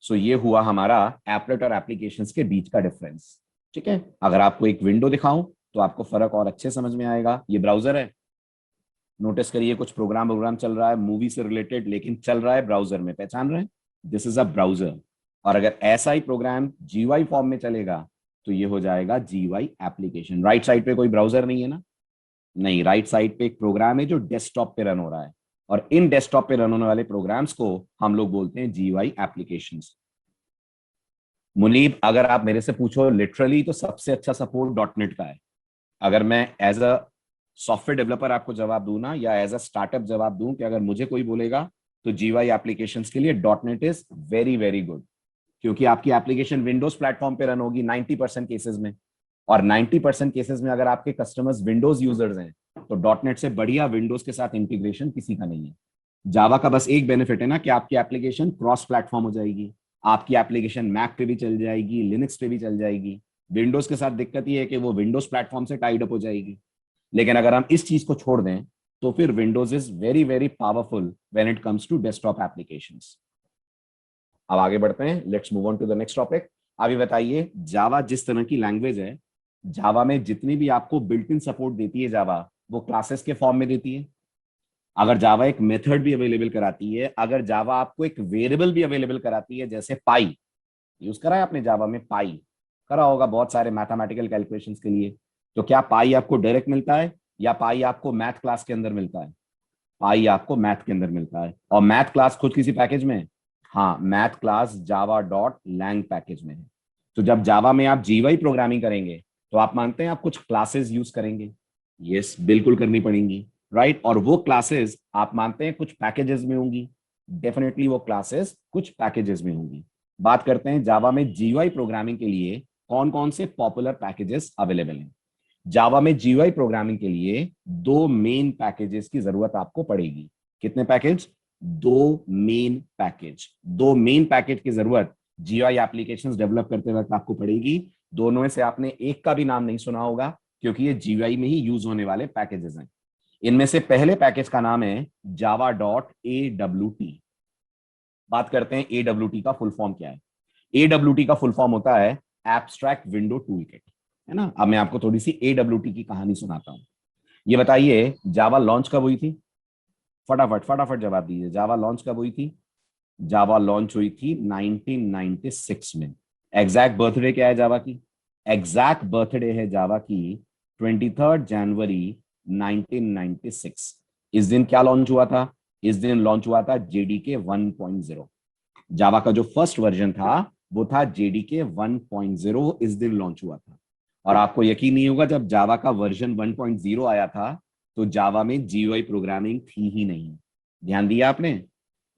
B: सो ये हुआ हमारा एप्लेट और एप्लीकेशंस के बीच का डिफरेंस। ठीक है, अगर आपको एक विंडो दिखाऊं तो आपको फर्क और अच्छे समझ में आएगा। ये ब्राउजर है, नोटिस करिए कुछ प्रोग्राम चल रहा है मूवी से रिलेटेड, लेकिन चल रहा है ब्राउजर में, पहचान रहे हैं? This is a browser. और अगर ऐसा ही प्रोग्राम GUI फॉर्म में चलेगा तो ये हो जाएगा GUI एप्लीकेशन। राइट साइड पे कोई ब्राउजर नहीं है ना? नहीं, राइट साइड पे एक प्रोग्राम है जो डेस्कटॉप पे रन हो रहा है, और इन डेस्कटॉप पे रन होने वाले प्रोग्राम्स को हम लोग बोलते हैं GUI एप्लीकेशंस। मुनीब, अगर आप मेरे से पूछो लिटरली तो सबसे अच्छा सपोर्ट .NET का है। अगर मैं एज अ सॉफ्टवेयर डेवलपर आपको जवाब दूं ना, या एज अ स्टार्टअप जवाब दूं कि अगर मुझे कोई बोलेगा तो GUI एप्लीकेशंस के लिए .NET is very very good, क्योंकि आपकी एप्लीकेशन विंडोज प्लेटफॉर्म पे रन होगी 90% केसेस में, और 90% केसेस में अगर आपके कस्टमर्स विंडोज यूजर्स हैं तो .NET से बढ़िया विंडोज के साथ इंटीग्रेशन किसी का नहीं है। जावा का बस एक बेनिफिट है ना कि आपकी एप्लीकेशन क्रॉस प्लेटफॉर्म हो जाएगी, आपकी एप्लीकेशन मैक पे भी चल जाएगी, लिनक्स पे भी चल जाएगी। विंडोज के साथ दिक्कत ये है कि वो विंडोज प्लेटफॉर्म से टाइड अप हो जाएगी। लेकिन अगर हम इस चीज को छोड़ दें तो फिर Windows is very very powerful when it comes to desktop applications. अब आगे बढ़ते हैं, let's move on to the next topic. अभी बताइए, जावा जिस तरह की लैंग्वेज है, जावा में जितनी भी आपको बिल्ट इन सपोर्ट देती है जावा, वो क्लासेस के फॉर्म में देती है। अगर जावा एक मेथड भी अवेलेबल कराती है, अगर जावा आपको एक वेरिएबल भी अवेलेबल कराती है, जैसे पाई, यूज करा है आपने जावा में? पाई करा होगा बहुत सारे मैथमेटिकल कैलकुलेशंस के लिए। तो क्या पाई आपको डायरेक्ट मिलता है, या पाई आपको मैथ क्लास के अंदर मिलता है? पाई आपको मैथ के अंदर मिलता है। और मैथ क्लास खुद किसी पैकेज में है? हाँ, मैथ क्लास java.lang पैकेज में है। तो जब जावा में आप GUI प्रोग्रामिंग करेंगे तो आप मानते हैं आप कुछ क्लासेस यूज करेंगे? यस, बिल्कुल करनी पड़ेंगी, राइट। और वो क्लासेस आप मानते हैं कुछ पैकेजेस में होंगी? डेफिनेटली वो क्लासेस कुछ पैकेजेस में होंगी। बात करते हैं जावा में GUI प्रोग्रामिंग के लिए कौन कौन से पॉपुलर पैकेजेस अवेलेबल हैं। जावा में GUI प्रोग्रामिंग के लिए दो मेन पैकेजेस की जरूरत आपको पड़ेगी। कितने पैकेज? दो मेन पैकेज। दो मेन पैकेज की जरूरत GUI एप्लीकेशंस डेवलप करते वक्त आपको पड़ेगी। दोनों में से आपने एक का भी नाम नहीं सुना होगा, क्योंकि ये GUI में ही यूज होने वाले पैकेजेस हैं। इनमें से पहले पैकेज का नाम है java.awt। बात करते हैं AWT का फुल फॉर्म क्या है। AWT का फुल फॉर्म होता है एब्स्ट्रैक्ट विंडो टूलकिट, है ना। अब मैं आपको थोड़ी सी AWT की कहानी सुनाता हूं। ये बताइए, जावा लॉन्च कब हुई थी? फटाफट फटाफट जवाब दीजिए, जावा लॉन्च कब हुई थी? जावा लॉन्च हुई थी 1996 में। एग्जैक्ट बर्थडे क्या है जावा की? एग्जैक्ट बर्थडे है जावा की 23 जनवरी 1996। इस दिन क्या लॉन्च हुआ था? इस दिन लॉन्च हुआ था JDK 1.0। जावा का जो फर्स्ट वर्जन था वो था JDK 1.0, इस दिन लॉन्च हुआ था। और आपको यकीन नहीं होगा, जब जावा का वर्जन 1.0 आया था तो जावा में GUI प्रोग्रामिंग थी ही नहीं। ध्यान दिया आपने?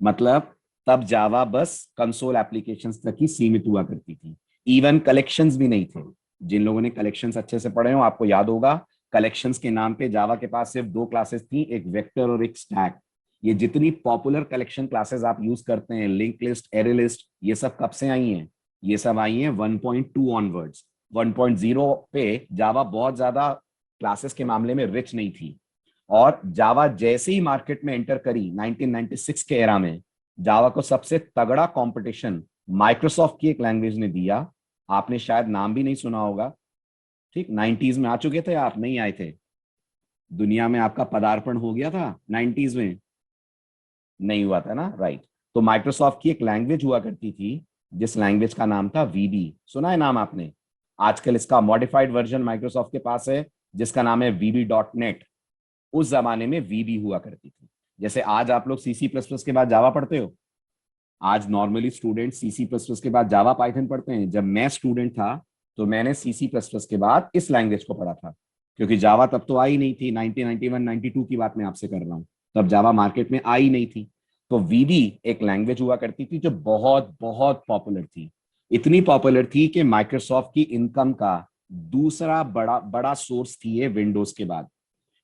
B: मतलब तब जावा बस कंसोल एप्लीकेशंस तक ही सीमित हुआ करती थी, इवन कलेक्शंस भी नहीं थे। जिन लोगों ने कलेक्शंस अच्छे से पढ़े हो आपको याद होगा, कलेक्शंस के नाम पे जावा के पास सिर्फ दो क्लासेस थी, एक वेक्टर और एक स्टैक। ये जितनी पॉपुलर कलेक्शन क्लासेस आप यूज करते हैं, लिंक लिस्ट, एरे लिस्ट, ये सब कब से आई हैं? ये सब आई हैं 1.2 ऑनवर्ड्स। 1.0 पे जावा बहुत ज्यादा क्लासेस के मामले में रिच नहीं थी, और जावा जैसे ही मार्केट में एंटर करी 1996 के एरा में, जावा को सबसे तगड़ा कंपटीशन माइक्रोसॉफ्ट की एक लैंग्वेज ने दिया। आपने शायद नाम भी नहीं सुना होगा, ठीक। 90s में आ चुके थे आप? नहीं आए थे? दुनिया में आपका पदार्पण हो गया था 90s में? नहीं हुआ था ना, राइट। तो माइक्रोसॉफ्ट की एक लैंग्वेज हुआ करती थी जिस लैंग्वेज का नाम था VB। सुना है नाम आपने? आजकल इसका मॉडिफाइड वर्जन माइक्रोसॉफ्ट के पास है जिसका नाम है VB.NET। उस जमाने में VB हुआ करती थी। जैसे आज आप लोग सीसी प्लस प्लस के बाद जावा पढ़ते हो, आज normally student CC plus plus के बाद जावा पाइथन पढ़ते हैं। जब मैं स्टूडेंट था तो मैंने सीसी प्लस प्लस के बाद इस लैंग्वेज को पढ़ा था, क्योंकि जावा तब तो आई नहीं थी। 1991 92 की बात मैं आपसे कर रहा हूँ, तब जावा मार्केट में आई नहीं थी। तो वीबी एक लैंग्वेज हुआ करती थी जो बहुत बहुत पॉपुलर थी। इतनी पॉपुलर थी कि माइक्रोसॉफ्ट की इनकम का दूसरा बड़ा बड़ा सोर्स थी ये विंडोज के बाद।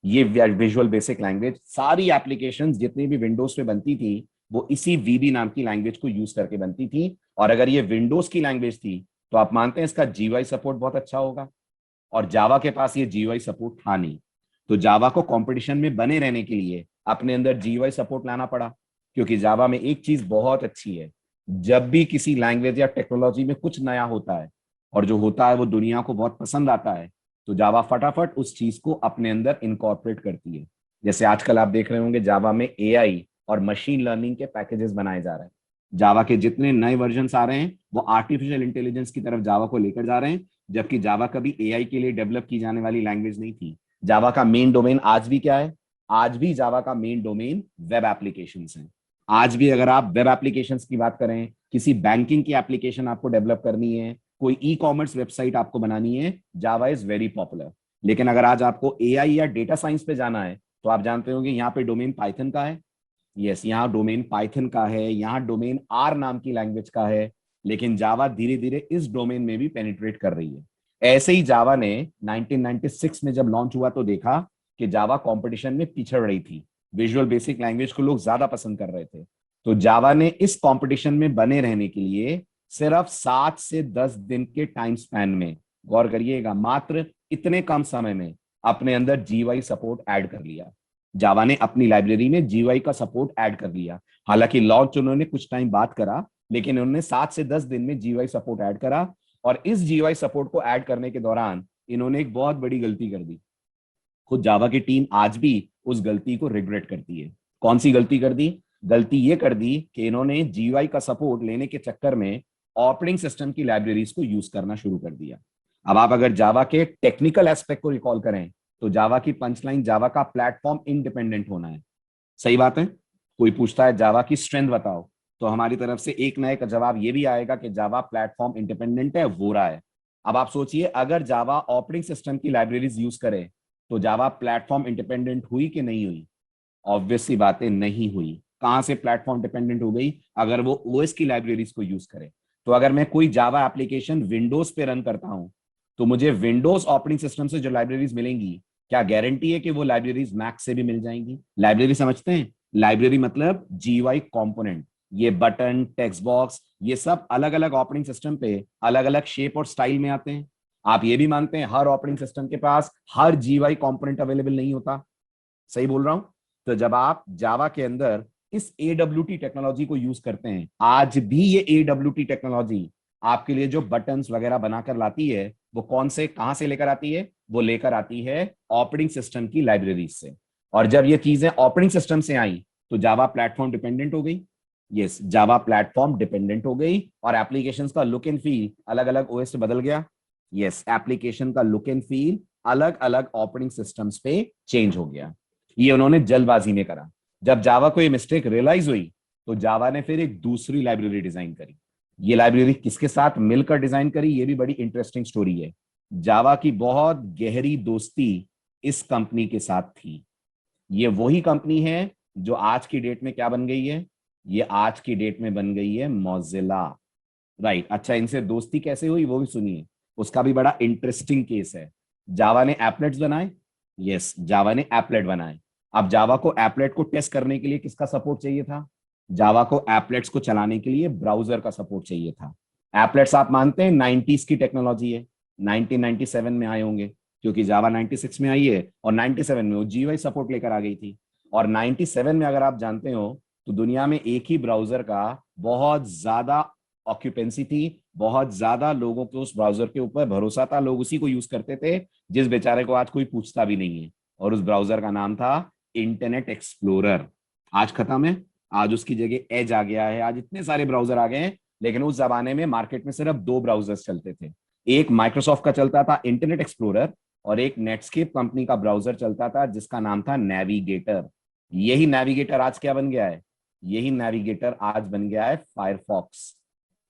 B: ये विजुअल बेसिक लैंग्वेज, सारी एप्लीकेशंस जितनी भी विंडोज पे बनती थी वो इसी वीबी नाम की लैंग्वेज को यूज करके बनती थी। और अगर ये विंडोज की लैंग्वेज थी तो आप मानते हैं इसका जीयूआई सपोर्ट बहुत अच्छा होगा, और जावा के पास ये जीयूआई सपोर्ट था नहीं। तो जावा को कंपटीशन में बने रहने के लिए अपने अंदर जीयूआई सपोर्ट लाना पड़ा, क्योंकि जावा में एक चीज बहुत अच्छी है, जब भी किसी लैंग्वेज या टेक्नोलॉजी में कुछ नया होता है और जो होता है वो दुनिया को बहुत पसंद आता है, तो जावा फटाफट उस चीज को अपने अंदर इनकॉर्पोरेट करती है। जैसे आजकल आप देख रहे होंगे जावा में एआई और मशीन लर्निंग के पैकेजेस बनाए जा रहे हैं। जावा के जितने नए वर्जन आ रहे हैं वो आर्टिफिशियल इंटेलिजेंस की तरफ जावा को लेकर जा रहे हैं, जबकि जावा कभी एआई के लिए डेवलप की जाने वाली लैंग्वेज नहीं थी। जावा का मेन डोमेन आज भी क्या है? आज भी जावा का मेन डोमेन वेब एप्लीकेशंस है। आज भी अगर आप वेब एप्लीकेशंस की बात करें, किसी बैंकिंग की एप्लीकेशन आपको डेवलप करनी है, कोई ई कॉमर्स वेबसाइट आपको बनानी है, जावा इज वेरी पॉपुलर। लेकिन अगर आज आपको एआई या डेटा साइंस पे जाना है तो आप जानते होंगे यहाँ पे डोमेन पाइथन का है। यस, यहाँ डोमेन पाइथन का है, यहाँ डोमेन आर नाम की लैंग्वेज का है। लेकिन जावा धीरे धीरे इस डोमेन में भी पेनिट्रेट कर रही है। ऐसे ही जावा ने 1996 में जब लॉन्च हुआ तो देखा कि जावा कंपटीशन में पिछड़ रही थी। विजुअल बेसिक लैंग्वेज को लोग ज्यादा पसंद कर रहे थे। तो जावा ने इस कंपटीशन में बने रहने के लिए सिर्फ 7 से 10 दिन के टाइम स्पैन में, गौर करिएगा, मात्र इतने कम समय में अपने अंदर जीयूआई सपोर्ट ऐड कर लिया। जावा ने अपनी लाइब्रेरी में जीयूआई का सपोर्ट ऐड कर लिया। हालांकि लॉन्च उन्होंने कुछ टाइम बाद करा, लेकिन उन्होंने 7 से 10 दिन में जीयूआई सपोर्ट ऐड करा। और इस जीयूआई सपोर्ट को ऐड करने के दौरान इन्होंने एक बहुत बड़ी गलती कर दी। खुद जावा की टीम आज भी उस गलती को रिग्रेट करती है। कौन सी गलती कर दी? गलती ये कर दी कि इन्होंने जीयूआई का सपोर्ट लेने के चक्कर में ऑपरेटिंग सिस्टम की लाइब्रेरीज को यूज करना शुरू कर दिया। अब आप अगर जावा के टेक्निकल एस्पेक्ट को रिकॉल करें तो जावा की पंचलाइन जावा का प्लेटफॉर्म इंडिपेंडेंट होना है। सही बात है। कोई पूछता है जावा की स्ट्रेंथ बताओ, तो हमारी तरफ से एक नए का जवाब ये भी आएगा कि जावा प्लेटफॉर्म इंडिपेंडेंट है, वो रहा है। अब आप सोचिए, अगर जावा ऑपरेटिंग सिस्टम की लाइब्रेरीज यूज करे तो जावा प्लेटफॉर्म इंडिपेंडेंट हुई कि नहीं हुई? ऑब्वियस सी बातें नहीं हुई। कहां से प्लेटफॉर्म डिपेंडेंट हो गई? अगर वो ओएस की लाइब्रेरीज को यूज करे। तो अगर मैं कोई जावा एप्लीकेशन विंडोज पे रन करता हूं तो मुझे विंडोज ऑपरेटिंग सिस्टम से जो लाइब्रेरीज मिलेंगी, क्या गारंटी है कि वो लाइब्रेरीज मैक से भी मिल जाएंगी? लाइब्रेरी समझते हैं? लाइब्रेरी मतलब जीयूआई कंपोनेंट। ये बटन, टेक्स्ट बॉक्स, ये सब अलग अलग ऑपरेटिंग सिस्टम पे अलग अलग शेप और स्टाइल में आते हैं। आप ये भी मानते हैं हर ऑपरेटिंग सिस्टम के पास हर जीयूआई कंपोनेंट अवेलेबल नहीं होता? सही बोल रहा हूं? तो जब आप जावा के अंदर इस AWT टेक्नोलॉजी को यूज करते हैं, आज भी ये AWT टेक्नोलॉजी आपके लिए जो बटन्स वगैरह बनाकर लाती है, वो कौन से कहां से लेकर आती है? वो लेकर आती है ऑपरेटिंग सिस्टम की लाइब्रेरीज से। और जब ये चीजें ऑपरेटिंग सिस्टम से आई तो जावा प्लेटफॉर्म डिपेंडेंट हो गई। यस, जावा प्लेटफॉर्म डिपेंडेंट हो गई और एप्लीकेशंस का लुक एंड फील अलग अलग ओएस से बदल गया। यस, एप्लीकेशन का लुक एंड फील अलग अलग ऑपरेटिंग सिस्टम्स पे चेंज हो गया। ये उन्होंने जल्दबाजी में करा। जब जावा को ये मिस्टेक रियलाइज हुई तो जावा ने फिर एक दूसरी लाइब्रेरी डिजाइन करी। ये लाइब्रेरी किसके साथ मिलकर डिजाइन करी? ये भी बड़ी इंटरेस्टिंग स्टोरी है। जावा की बहुत गहरी दोस्ती इस कंपनी के साथ थी। ये वही कंपनी है जो आज की डेट में क्या बन गई है? ये आज की डेट में बन गई है मॉजिला। राइट। अच्छा, इनसे दोस्ती कैसे हुई वो भी सुनिए, उसका भी बड़ा इंटरेस्टिंग केस है। जावा ने एप्लेट्स बनाए। यस, जावा ने एप्लेट बनाए। अब जावा को एप्लेट को टेस्ट करने के लिए किसका सपोर्ट चाहिए था? जावा को एप्लेट्स को चलाने के लिए ब्राउजर का सपोर्ट चाहिए था। एप्लेट्स आप मानते हैं 90s की टेक्नोलॉजी है। 1997 में आए होंगे, क्योंकि जावा 96 में आई है और 97 में वो जीयूआई सपोर्ट लेकर आ गई थी। और 97 में अगर आप जानते हो तो दुनिया में एक ही ब्राउजर का बहुत ज्यादा ऑक्यूपेंसी थी, बहुत ज्यादा लोगों को उस ब्राउजर के ऊपर भरोसा था, लोग उसी को यूज करते थे, जिस बेचारे को आज कोई पूछता भी नहीं है। और उस ब्राउजर का नाम था इंटरनेट एक्सप्लोरर। आज खत्म है, आज उसकी जगह एज आ गया है। आज इतने सारे ब्राउजर आ गए हैं, लेकिन उस जमाने में मार्केट में सिर्फ 2 ब्राउजर्स चलते थे। एक माइक्रोसॉफ्ट का चलता था इंटरनेट एक्सप्लोरर, और एक नेटस्केप कंपनी का ब्राउजर चलता था जिसका नाम था नेविगेटर। यही नेविगेटर आज क्या बन गया है? यही नेविगेटर आज बन गया है फायरफॉक्स।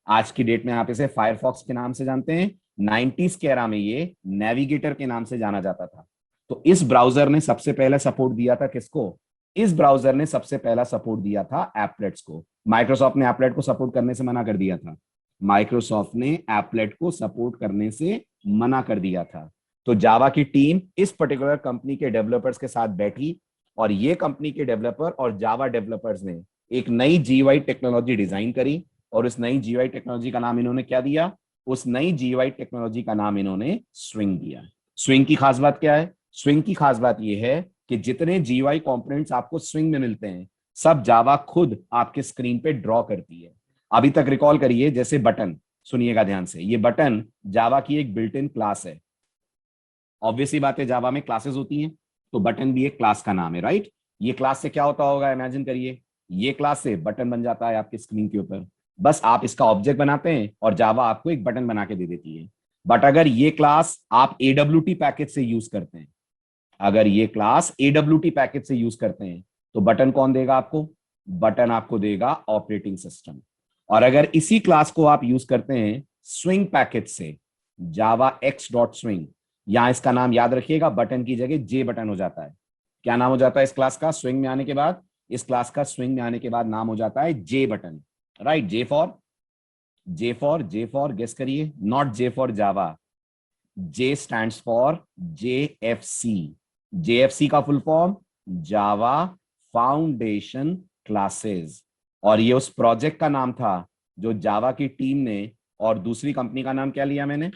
B: आज की डेट में आप इसे फायरफॉक्स के नाम से जानते हैं। 90s के एरा में ये नेविगेटर के नाम से जाना जाता था। तो इस ब्राउजर ने सबसे पहले सपोर्ट दिया था किसको? इस ब्राउजर ने सबसे पहला सपोर्ट दिया था एप्लेट्स को। माइक्रोसॉफ्ट ने एप्लेट को सपोर्ट करने से मना कर दिया था। माइक्रोसॉफ्ट ने एप्लेट को सपोर्ट करने से मना कर दिया था। तो जावा की टीम इस पर्टिकुलर कंपनी के डेवलपर्स के साथ बैठी और ये कंपनी के डेवलपर और जावा डेवलपर्स ने एक नई जीयूआई टेक्नोलॉजी डिजाइन करी। और उस नई जीयूआई टेक्नोलॉजी का नाम इन्होंने क्या दिया? उस नई जीयूआई टेक्नोलॉजी का नाम इन्होंने स्विंग दिया। स्विंग की खास बात क्या है? स्विंग की खास बात यह है कि जितने जीयूआई कंपोनेंट्स आपको स्विंग में मिलते हैं, सब जावा खुद आपके स्क्रीन पे ड्रॉ करती है। अभी तक रिकॉल करिए, जैसे बटन, सुनिएगा ध्यान से, ये बटन जावा की एक बिल्ट इन क्लास है। ऑब्वियसली बात है, जावा में क्लासेस होती हैं, तो बटन भी एक क्लास का नाम है, राइट? ये क्लास से क्या होता होगा, इमेजिन करिए, ये क्लास से बटन बन जाता है आपकी स्क्रीन के ऊपर। बस आप इसका ऑब्जेक्ट बनाते हैं और जावा आपको एक बटन बना के दे देती है। बट अगर ये क्लास आप AWT पैकेज से यूज करते हैं, अगर ये क्लास AWT पैकेज से यूज करते हैं, तो बटन कौन देगा आपको? बटन आपको देगा ऑपरेटिंग सिस्टम। और अगर इसी क्लास को आप यूज करते हैं स्विंग पैकेज से, जावा x.swing, यहां इसका नाम याद रखिएगा, बटन की जगह जे बटन हो जाता है। क्या नाम हो जाता है इस क्लास का स्विंग में आने के बाद? इस क्लास का स्विंग में आने के बाद नाम हो जाता है J button, right? J for guess करिए, not J for Java. J stands for JFC। JFC का full form Java foundation classes. और ये उस प्रोजेक्ट का नाम था जो जावा की टीम ने, और दूसरी कंपनी का नाम क्या लिया मैंने?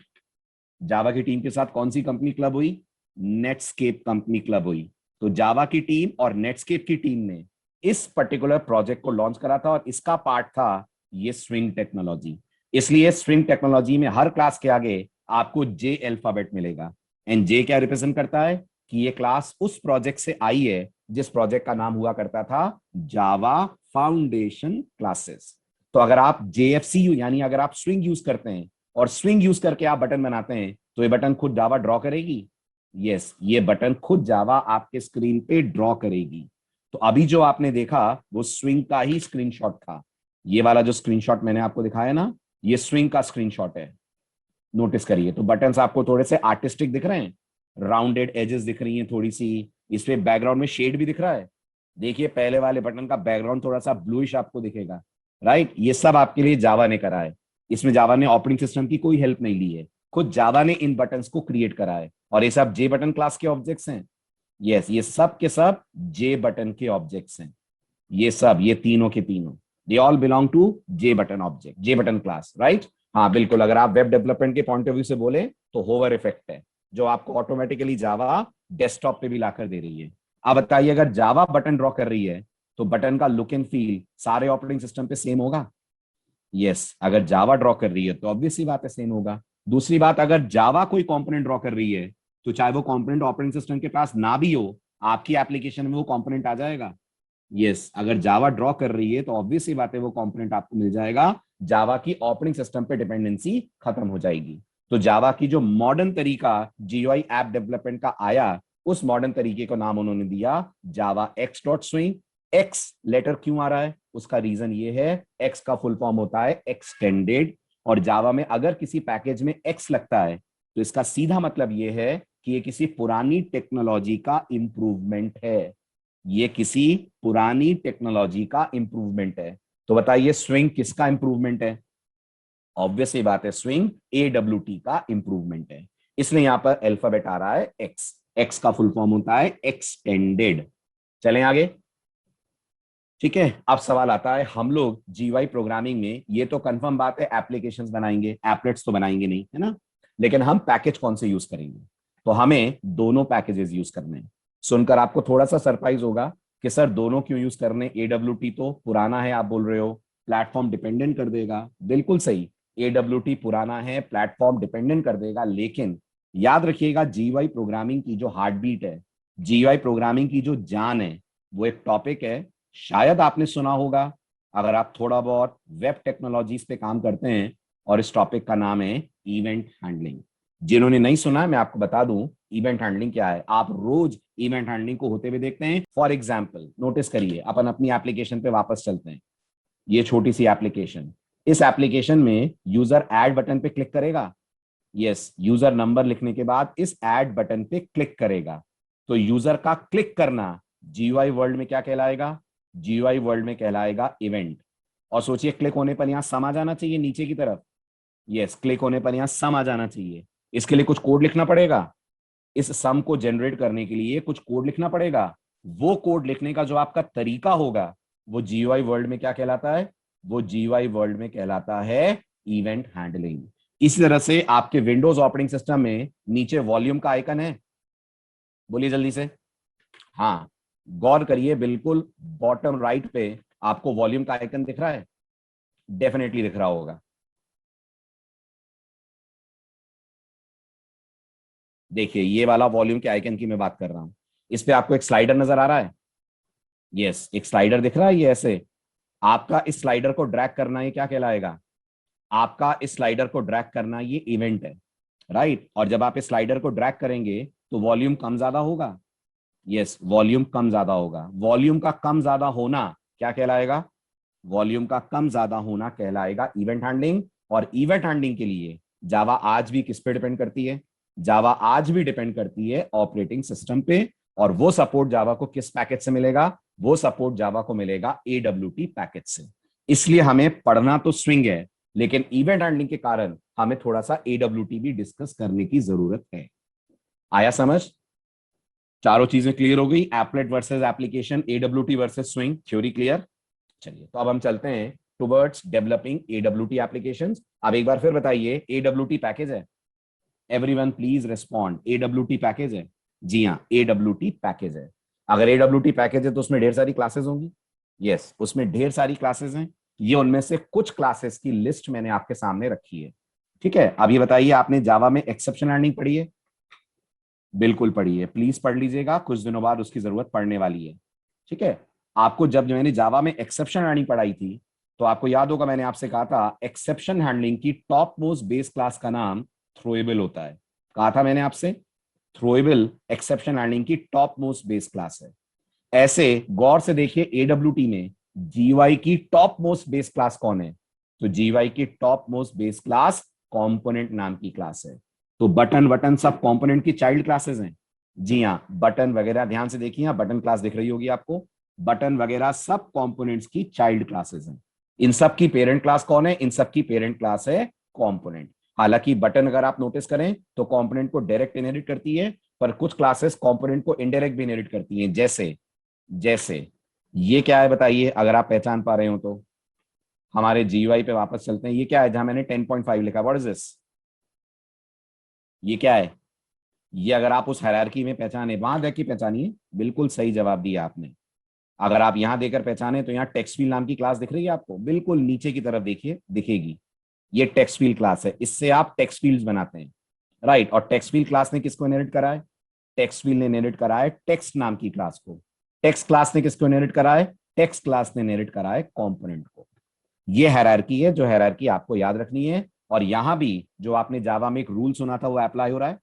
B: जावा की टीम के साथ कौन सी कंपनी क्लब हुई? नेटस्केप कंपनी क्लब हुई। तो जावा की टीम और नेटस्केप की टीम ने इस पर्टिकुलर प्रोजेक्ट को लॉन्च करा था और इसका पार्ट था ये स्विंग टेक्नोलॉजी। इसलिए स्विंग टेक्नोलॉजी में हर क्लास के आगे आपको जे अल्फाबेट मिलेगा। एंड जे क्या रिप्रेजेंट करता है? कि ये क्लास उस प्रोजेक्ट से आई है जिस प्रोजेक्ट का नाम हुआ करता था जावा फाउंडेशन क्लासेस। तो अगर आप JFC यानी अगर आप स्विंग यूज करते हैं और स्विंग यूज करके आप बटन बनाते हैं, तो ये बटन खुद जावा ड्रॉ करेगी। यस, ये बटन खुद जावा आपके स्क्रीन पे ड्रॉ करेगी। तो अभी जो आपने देखा वो स्विंग का ही स्क्रीनशॉट था। ये वाला जो स्क्रीनशॉट मैंने आपको दिखाया ना, ये स्विंग का स्क्रीनशॉट है। नोटिस करिए, तो बटन्स आपको थोड़े से आर्टिस्टिक दिख रहे हैं, राउंडेड एजेस दिख रही हैं थोड़ी सी, इस पे बैकग्राउंड में शेड भी दिख रहा है। देखिए पहले वाले बटन का बैकग्राउंड थोड़ा सा ब्लूइश आपको दिखेगा, राइट? ये सब आपके लिए जावा ने करा है। इसमें जावा ने ऑपरेटिंग सिस्टम की कोई हेल्प नहीं ली है, खुद जावा ने इन बटन्स को क्रिएट करा है। और ये सब जे बटन क्लास के ऑब्जेक्ट्स हैं। यस, ये सब के सब जे बटन के ऑब्जेक्ट्स हैं। ये सब, ये तीनों के तीनों, they all belong to J button object, J button class, right? हाँ बिल्कुल, अगर आप वेब डेवलपमेंट के पॉइंट ऑफ व्यू से बोले तो होवर इफेक्ट है जो आपको ऑटोमेटिकली जावा डेस्कटॉप पे भी लाकर दे रही है। अब बताइए, अगर जावा बटन ड्रॉ कर रही है तो बटन का लुक एंड फील सारे ऑपरेटिंग सिस्टम पे सेम होगा? यस, अगर जावा ड्रॉ कर रही है तो ऑब्वियसली बात है सेम होगा। दूसरी बात, अगर जावा कोई कंपोनेंट ड्रॉ कर रही है तो चाहे वो कंपोनेंट ऑपरेटिंग सिस्टम के पास ना भी हो, आपकी एप्लीकेशन में वो कंपोनेंट आ जाएगा। यस, अगर जावा ड्रॉ कर रही है तो ऑब्वियसली बात है वो कंपोनेंट आपको मिल जाएगा। जावा की ऑपरेटिंग सिस्टम पे डिपेंडेंसी खत्म हो जाएगी। तो जावा की जो मॉडर्न तरीका जीयूआई ऐप डेवलपमेंट का आया, उस मॉडर्न तरीके को नाम उन्होंने दिया जावा x.swing। एक्स लेटर क्यों आ रहा है? उसका रीजन ये है, एक्स का फुल फॉर्म होता है एक्सटेंडेड। और जावा में अगर किसी पैकेज में एक्स लगता है तो इसका सीधा मतलब ये है कि ये किसी पुरानी टेक्नोलॉजी का इंप्रूवमेंट है। ये किसी पुरानी टेक्नोलॉजी का इंप्रूवमेंट है। तो बताइए स्विंग किसका इंप्रूवमेंट है? ऑब्वियसली बात है, स्विंग AWT का इंप्रूवमेंट है। इसलिए यहां पर अल्फाबेट आ रहा है एक्स। एक्स का फुल फॉर्म होता है एक्सटेंडेड। चलें आगे, ठीक है? अब सवाल आता है, हम लोग जीयूआई प्रोग्रामिंग में, ये तो कंफर्म बात है एप्लीकेशंस बनाएंगे, एप्लेट्स तो बनाएंगे नहीं, है ना? लेकिन हम पैकेज कौन से यूज करेंगे? तो हमें दोनों पैकेजेस यूज करने हैं। सुनकर आपको थोड़ा सा सरप्राइज होगा कि सर दोनों क्यों यूज करने? AWT तो पुराना है, आप बोल रहे हो, प्लेटफॉर्म डिपेंडेंट कर देगा। बिल्कुल सही, AWT पुराना है, प्लेटफॉर्म डिपेंडेंट कर देगा। लेकिन याद रखिएगा, जीयूआई प्रोग्रामिंग की जो हार्ट बीट है, जीयूआई प्रोग्रामिंग की जो जान है, वो एक टॉपिक है, शायद आपने सुना होगा अगर आप थोड़ा बहुत वेब टेक्नोलॉजीज पे काम करते हैं, और इस टॉपिक का नाम है इवेंट हैंडलिंग। जिन्होंने नहीं सुना, मैं आपको बता दूं इवेंट हैंडलिंग क्या है। आप रोज इवेंट हैंडलिंग को होते हुए देखते हैं। फॉर एग्जाम्पल नोटिस करिए, अपन अपनी एप्लीकेशन पे वापस चलते हैं। ये छोटी सी एप्लीकेशन, इस एप्लीकेशन में यूजर ऐड बटन पे क्लिक करेगा। यस, यूजर नंबर लिखने के बाद इस ऐड बटन पे क्लिक करेगा। तो यूजर का क्लिक करना जीयूआई वर्ल्ड में क्या कहलाएगा? जीयूआई वर्ल्ड में कहलाएगा इवेंट। और सोचिए, क्लिक होने पर यहां सम आ जाना चाहिए नीचे की तरफ। यस, क्लिक होने पर यहां सम आ जाना चाहिए। इसके लिए कुछ कोड लिखना पड़ेगा। इस सम को जनरेट करने के लिए कुछ कोड लिखना पड़ेगा। वो कोड लिखने का जो आपका तरीका होगा वो जीयूआई वर्ल्ड में क्या कहलाता है? वो जीयूआई वर्ल्ड में कहलाता है इवेंट हैंडलिंग। इसी तरह से आपके विंडोज ऑपरेटिंग सिस्टम में नीचे वॉल्यूम का आइकन है, बोलिए जल्दी से। हाँ, गौर करिए, बिल्कुल बॉटम राइट पे आपको वॉल्यूम का आइकन दिख रहा है, डेफिनेटली दिख रहा होगा। देखिए, ये वाला वॉल्यूम के आइकन की मैं बात कर रहा हूं। इस पे आपको एक स्लाइडर नजर आ रहा है। यस, एक स्लाइडर दिख रहा है। ये ऐसे आपका इस स्लाइडर को ड्रैग करना, ये क्या कहलाएगा? आपका इस स्लाइडर को ड्रैग करना ये इवेंट है, राइट। और जब आप इस स्लाइडर को ड्रैग करेंगे तो वॉल्यूम कम ज्यादा होगा। यस, वॉल्यूम कम ज्यादा होगा। वॉल्यूम का कम ज्यादा होना क्या कहलाएगा? वॉल्यूम का कम ज्यादा होना कहलाएगा इवेंट हैंडलिंग। और इवेंट हैंडलिंग के लिए जावा आज भी किस पे डिपेंड करती है? जावा आज भी डिपेंड करती है ऑपरेटिंग सिस्टम पे। और वो सपोर्ट जावा को किस पैकेज से मिलेगा? वो सपोर्ट जावा को मिलेगा AWT पैकेज से। इसलिए हमें पढ़ना तो स्विंग है, लेकिन इवेंट हैंडलिंग के कारण हमें थोड़ा सा AWT भी डिस्कस करने की जरूरत है। आया समझ? चारों चीजें क्लियर हो गई? Applet versus application, AWT versus swing, theory clear. चलिए, तो अब हम चलते हैं टुवर्ड्स डेवलपिंग AWT एप्लीकेशंस। अब एक बार फिर बताइए, AWT पैकेज है? Everyone please respond. AWT package है? जी हाँ, AWT पैकेज है। अगर AWT पैकेज है तो उसमें ढेर सारी क्लासेस होंगी। यस, उसमें ढेर सारी क्लासेस हैं। ये उनमें से कुछ क्लासेस की लिस्ट मैंने आपके सामने रखी है। ठीक है, अब ये बताइए, आपने जावा में एक्सेप्शन हैंडलिंग पढ़ी है? बिल्कुल पढ़ी है, प्लीज पढ़ लीजिएगा, कुछ दिनों बाद उसकी जरूरत पड़ने वाली है। ठीक है, आपको जब मैंने जावा में एक्सेप्शन हैंडलिंग पढ़ाई थी तो आपको याद होगा, मैंने आपसे कहा था एक्सेप्शन हैंडलिंग की टॉप मोस्ट बेस क्लास का नाम थ्रोएबल होता है। कहा था मैंने आपसे, थ्रोएबल एक्सेप्शन हैंडलिंग की टॉप मोस्ट बेस क्लास है। ऐसे गौर से देखिए, AWT में GUI की टॉप मोस्ट बेस क्लास कौन है? तो GUI की top most base class component नाम की क्लास है। तो बटन वटन सब कंपोनेंट की चाइल्ड क्लासेस हैं। जी हाँ, बटन वगैरह ध्यान से देखिए, यहाँ बटन क्लास दिख रही होगी आपको। बटन वगैरह सब कंपोनेंट्स की चाइल्ड क्लासेस हैं। इन सब की पेरेंट क्लास कौन है? इन सब की पेरेंट क्लास है कंपोनेंट। हालांकि बटन अगर आप नोटिस करें तो कंपोनेंट को डायरेक्ट इनहेरिट करती है, पर कुछ क्लासेस कंपोनेंट को इनडायरेक्ट भी इनहेरिट करती हैं। जैसे जैसे ये क्या है बताइए, अगर आप पहचान पा रहे हो तो। हमारे GUI पे वापस चलते हैं। ये क्या है जहां मैंने 10.5 लिखा? What is this? ये क्या है? ये अगर आप उस हायरार्की में पहचाने, वहां देख के पहचानिए, बिल्कुल सही जवाब दिया आपने। अगर आप यहां देकर पहचाने तो यहाँ टेक्स्ट फील्ड नाम की क्लास दिख रही है आपको, बिल्कुल नीचे की तरफ देखिए, दिखेगी। ये टेक्स्ट फील्ड क्लास है, इससे आप टेक्स्ट फील्ड्स बनाते हैं, राइट। और टेक्स्ट फील्ड क्लास ने किसको इनहेरिट करा है? टेक्स्ट फील्ड ने इनहेरिट करा है टेक्स्ट नाम की क्लास को। टेक्स्ट क्लास ने किसको इनहेरिट करा है? टेक्स्ट क्लास ने इनहेरिट करा है कंपोनेंट को। ये हायरार्की है, जो हायरार्की आपको याद रखनी है। और यहां भी जो आपने जावा में एक रूल सुना था वो अप्लाई हो रहा है।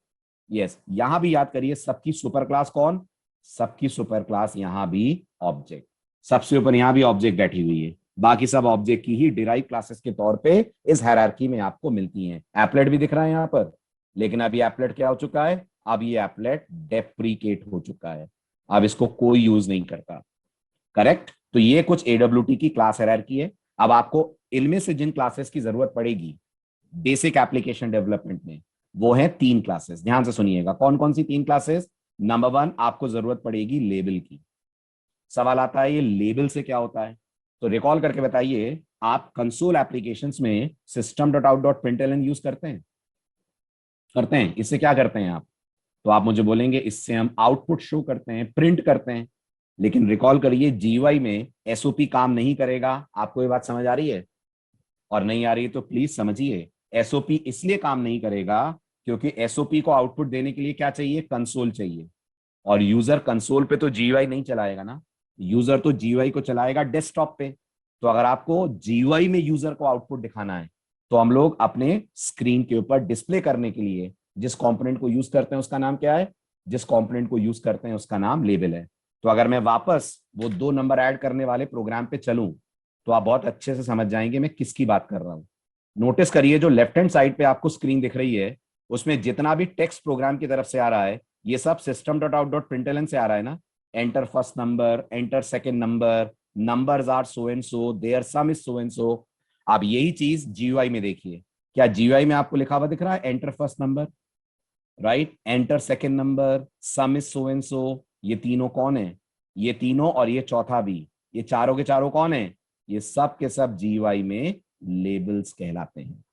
B: यस, यहां भी याद करिए, सबकी सुपर क्लास कौन? सबकी सुपर क्लास यहां भी ऑब्जेक्ट। सबसे ऊपर यहां भी ऑब्जेक्ट बैठी हुई है, बाकी सब ऑब्जेक्ट की ही डिराइव क्लासेस के तौर पे इस हायरार्की में आपको मिलती हैं। एप्लेट भी दिख रहा है यहां पर, लेकिन अब ये एप्लेट क्या हो चुका है? अब ये एप्लेट डेप्रीकेट हो चुका है, अब इसको कोई यूज नहीं करता। करेक्ट? तो ये कुछ AWT की क्लास हायरार्की है। अब आपको इनमें से जिन क्लासेस की जरूरत पड़ेगी बेसिक एप्लीकेशन डेवलपमेंट में, वो है 3 क्लासेस। ध्यान से सुनिएगा, कौन कौन सी 3 क्लासेस? नंबर 1, आपको जरूरत पड़ेगी लेबल की। सवाल आता है, ये लेबल से क्या होता है? तो रिकॉल करके बताइए, आप कंसोल एप्लीकेशंस में system.out.println यूज करते हैं? करते हैं। इससे क्या करते हैं आप? तो आप मुझे बोलेंगे इससे हम आउटपुट शो करते हैं, प्रिंट करते हैं। लेकिन रिकॉल करिए, GUI में SOP काम नहीं करेगा। आपको ये बात समझ आ रही है? और नहीं आ रही है तो प्लीज समझिए, SOP इसलिए काम नहीं करेगा क्योंकि SOP को आउटपुट देने के लिए क्या चाहिए? कंसोल चाहिए। और यूजर कंसोल पे तो GUI नहीं चलाएगा ना, यूजर तो GUI को चलाएगा डेस्कटॉप पे। तो अगर आपको GUI में यूजर को आउटपुट दिखाना है तो हम लोग अपने स्क्रीन के ऊपर डिस्प्ले करने के लिए जिस कंपोनेंट को यूज करते हैं उसका नाम क्या है? जिस कंपोनेंट को यूज करते हैं उसका नाम लेबल है। तो अगर मैं वापस वो 2 नंबर ऐड करने वाले प्रोग्राम पे चलूं तो आप बहुत अच्छे से समझ जाएंगे मैं किसकी बात कर रहा हूं। नोटिस करिए जो लेफ्ट हैंड साइड पे आपको स्क्रीन दिख रही है उसमें जितना भी टेक्स्ट प्रोग्राम की तरफ से आ रहा है ये सब system.out.println से आ रहा है ना। Enter first number, enter second number, numbers are so and so, their sum is so and so. आप यही चीज जीयूआई में देखिए। क्या जीयूआई में आपको लिखा हुआ दिख रहा है enter first number, right, enter second number, some is so and सो। ये तीनों कौन है? ये तीनों और ये चौथा भी, ये चारों के चारों कौन है? ये सब के सब जीयूआई में लेबल्स कहलाते हैं।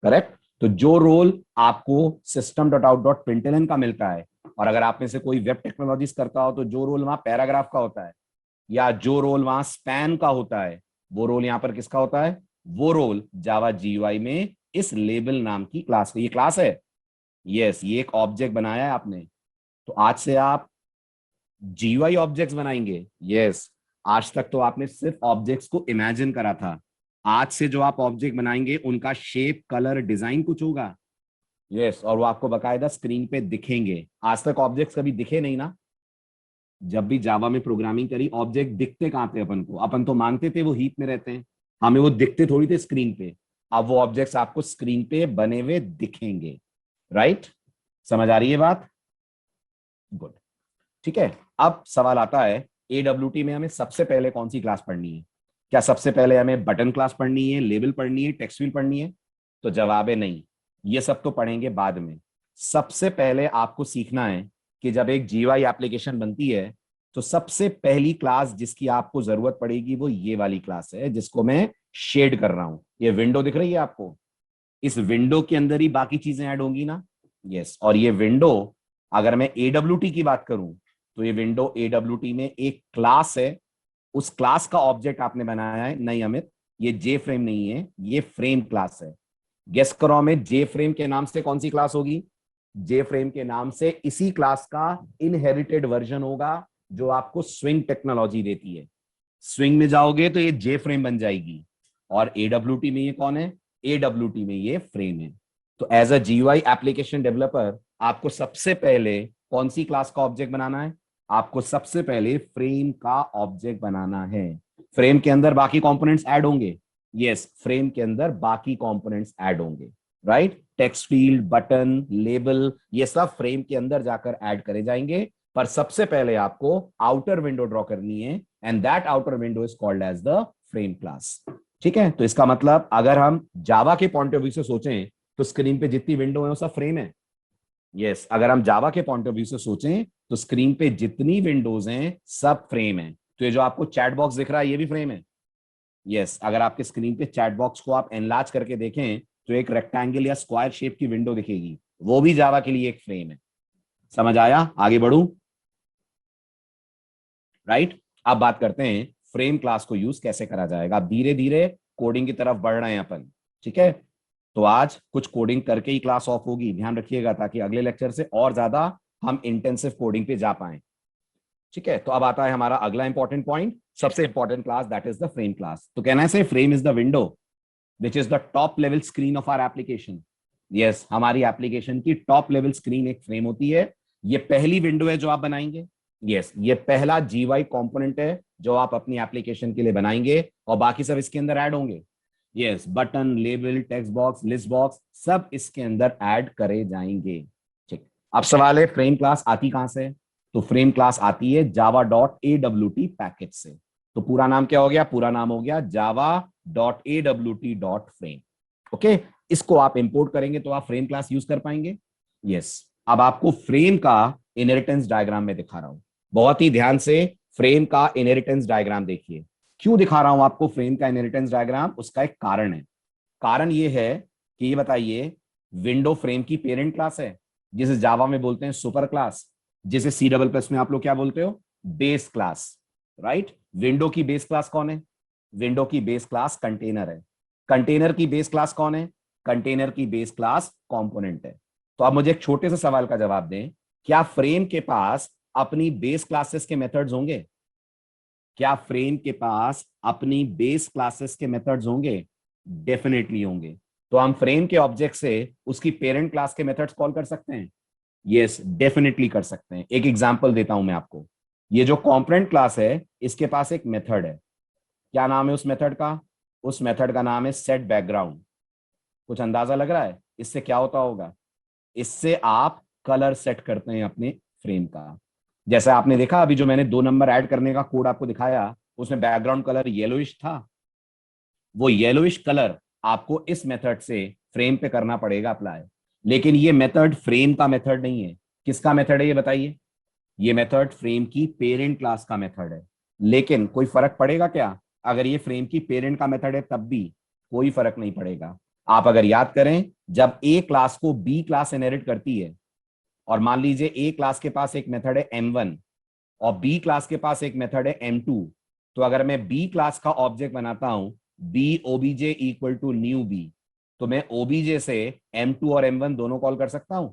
B: करेक्ट। तो जो रोल आपको system.out.println का मिलता है, और अगर आप में से कोई वेब टेक्नोलॉजीज करता हो तो जो रोल वहां पैराग्राफ का होता है या जो रोल वहां स्पैन का होता है वो रोल यहां पर किसका होता है? वो रोल जावा जीयूआई में इस लेबल नाम की क्लास का, ये क्लास है। यस, ये एक ऑब्जेक्ट बनाया है आपने। तो आज से आप जीयूआई ऑब्जेक्ट्स बनाएंगे। यस, आज तक तो आपने सिर्फ ऑब्जेक्ट्स को इमेजिन करा था। आज से जो आप ऑब्जेक्ट बनाएंगे उनका शेप, कलर, डिजाइन कुछ होगा। यस, और वो आपको बकायदा स्क्रीन पे दिखेंगे। आज तक ऑब्जेक्ट्स कभी दिखे नहीं ना। जब भी जावा में प्रोग्रामिंग करी ऑब्जेक्ट दिखते कहां थे अपन को? अपन तो मानते थे वो हीप में रहते हैं, हमें वो दिखते थोड़ी थे स्क्रीन पे। अब वो ऑब्जेक्ट्स आपको स्क्रीन पे बने हुए दिखेंगे। राइट, समझ आ रही है बात? गुड, ठीक है। अब सवाल आता है एडब्ल्यूटी में हमें सबसे पहले कौन सी क्लास पढ़नी है? क्या सबसे पहले हमें बटन क्लास पढ़नी है, लेबल पढ़नी है, टेक्स्ट फील्ड पढ़नी है? तो जवाब है नहीं, ये सब तो पढ़ेंगे बाद में। सबसे पहले आपको सीखना है कि जब एक जीयूआई एप्लीकेशन बनती है तो सबसे पहली क्लास जिसकी आपको जरूरत पड़ेगी वो ये वाली क्लास है जिसको मैं शेड कर रहा हूं। ये विंडो दिख रही है आपको? इस विंडो के अंदर ही बाकी चीजें ऐड होंगी ना। यस, और ये विंडो, अगर मैं एडब्ल्यूटी की बात करूं तो ये विंडो एडब्ल्यूटी में एक क्लास है। उस क्लास का ऑब्जेक्ट आपने बनाया है। नहीं अमित, ये जे फ्रेम नहीं है, ये फ्रेम क्लास है। गेस करो हमें, जे फ्रेम के नाम से कौन सी क्लास होगी? जे फ्रेम के नाम से इसी क्लास का इनहेरिटेड वर्जन होगा जो आपको स्विंग टेक्नोलॉजी देती है। स्विंग में जाओगे तो ये जे फ्रेम बन जाएगी, और एडब्ल्यूटी में ये कौन है? एडब्ल्यूटी में ये फ्रेम है। तो as a GUI application developer आपको सबसे पहले कौन सी क्लास का ऑब्जेक्ट बनाना है? आपको सबसे पहले फ्रेम का ऑब्जेक्ट बनाना है। फ्रेम के अंदर बाकी कंपोनेंट्स ऐड होंगे। यस, फ्रेम के अंदर बाकी कंपोनेंट्स ऐड होंगे। Right, text field, button, label, ये सब फ्रेम के अंदर जाकर ऐड करे जाएंगे। पर सबसे पहले आपको आउटर विंडो ड्रॉ करनी है, and that outer window is called as the frame class. ठीक है, तो इसका मतलब अगर हम जावा के पॉइंट ऑफ व्यू से सोचें तो स्क्रीन पे जितनी विंडो है वो सब फ्रेम है। यस, अगर हम जावा के पॉइंट ऑफ व्यू से सोचें तो स्क्रीन पे जितनी विंडोज हैं सब फ्रेम है। तो ये जो आपको चैट बॉक्स दिख रहा है ये भी फ्रेम है। यस, अगर आपके स्क्रीन पे चैट बॉक्स को आप एनलार्ज करके देखें तो एक रेक्टेंगल या स्क्वायर शेप की विंडो दिखेगी, वो भी जावा के लिए एक फ्रेम है। समझ आया? आगे बढ़ूं? राइट, अब बात करते हैं फ्रेम क्लास को यूज कैसे करा जाएगा। अब धीरे धीरे कोडिंग की तरफ बढ़ रहे हैं अपन। ठीक है, तो आज कुछ कोडिंग करके ही क्लास ऑफ होगी, ध्यान रखिएगा, ताकि अगले लेक्चर से और ज्यादा हम इंटेंसिव कोडिंग पे जा पाए। ठीक है, तो अब आता है हमारा अगला इंपॉर्टेंट पॉइंट, सबसे important class, that is the frame class. तो कहना है frame is the window which is the top level screen of our application. Yes, हमारी एप्लीकेशन की टॉप लेवल स्क्रीन एक फ्रेम होती है। ये पहली विंडो है जो आप बनाएंगे। यस, ये पहला जीयूआई कंपोनेंट है जो आप अपनी एप्लीकेशन के लिए बनाएंगे, और बाकी सब इसके अंदर ऐड होंगे। Yes, button, label, text box, list box, सब इसके अंदर ऐड करे जाएंगे। ठीक, अब सवाल है फ्रेम क्लास आती कहां से? तो फ्रेम क्लास आती है java.awt पैकेज से। तो पूरा नाम क्या हो गया? पूरा नाम हो गया java.awt.frame। ओके, इसको आप इंपोर्ट करेंगे तो आप फ्रेम क्लास यूज कर पाएंगे। यस, अब आपको फ्रेम का इनहेरिटेंस डायग्राम में दिखा रहा हूं, बहुत ही ध्यान से फ्रेम का इनहेरिटेंस डायग्राम देखिए। क्यों दिखा रहा हूं आपको फ्रेम का इनहेरिटेंस डायग्राम? उसका एक कारण है। कारण ये है कि ये बताइए, विंडो फ्रेम की पेरेंट क्लास है जिसे जावा में बोलते हैं सुपर क्लास, जिसे सी डबल प्लस में आप लोग क्या बोलते हो? Base class. राइट, विंडो की बेस क्लास कौन है? विंडो की बेस क्लास कंटेनर है। कंटेनर की बेस क्लास कौन है? कंटेनर की बेस क्लास कंपोनेंट है। तो आप मुझे एक छोटे से सवाल का जवाब दें, क्या फ्रेम के पास अपनी बेस क्लासेस के मेथड्स होंगे? क्या फ्रेम के पास अपनी बेस क्लासेस के मेथड्स होंगे? डेफिनेटली होंगे। तो हम फ्रेम के ऑब्जेक्ट से उसकी पेरेंट क्लास के मेथड्स कॉल कर सकते हैं। यस, डेफिनेटली कर सकते हैं। एक एग्जांपल देता हूं मैं आपको। ये जो कंपोनेंट क्लास है, इसके पास एक मेथड है। क्या नाम है उस मेथड का? उस मेथड का नाम है सेट बैकग्राउंड। कुछ अंदाजा लग रहा है इससे क्या होता होगा? इससे आप कलर सेट करते हैं अपने फ्रेम का। जैसे आपने देखा अभी जो मैंने 2 नंबर ऐड करने का कोड आपको दिखाया, उसमें बैकग्राउंड कलर येलोइश था। वो येलोइश कलर आपको इस मेथड से फ्रेम पे करना पड़ेगा अप्लाई। लेकिन ये मेथड फ्रेम का मेथड नहीं है। किसका मेथड है ये बताइए? ये मेथड फ्रेम की पेरेंट क्लास का मेथड है। लेकिन कोई फर्क पड़ेगा क्या? अगर ये फ्रेम की पेरेंट का मेथड है तब भी कोई फर्क नहीं पड़ेगा। आप अगर याद करें, जब ए क्लास को बी क्लास इनहेरिट करती है, और मान लीजिए ए क्लास के पास एक मेथड है M1 और बी क्लास के पास एक मेथड है M2, तो अगर मैं बी क्लास का ऑब्जेक्ट बनाता हूं B OBJ equal to new B, तो मैं ओबीजे से M2 और M1 दोनों कॉल कर सकता हूं।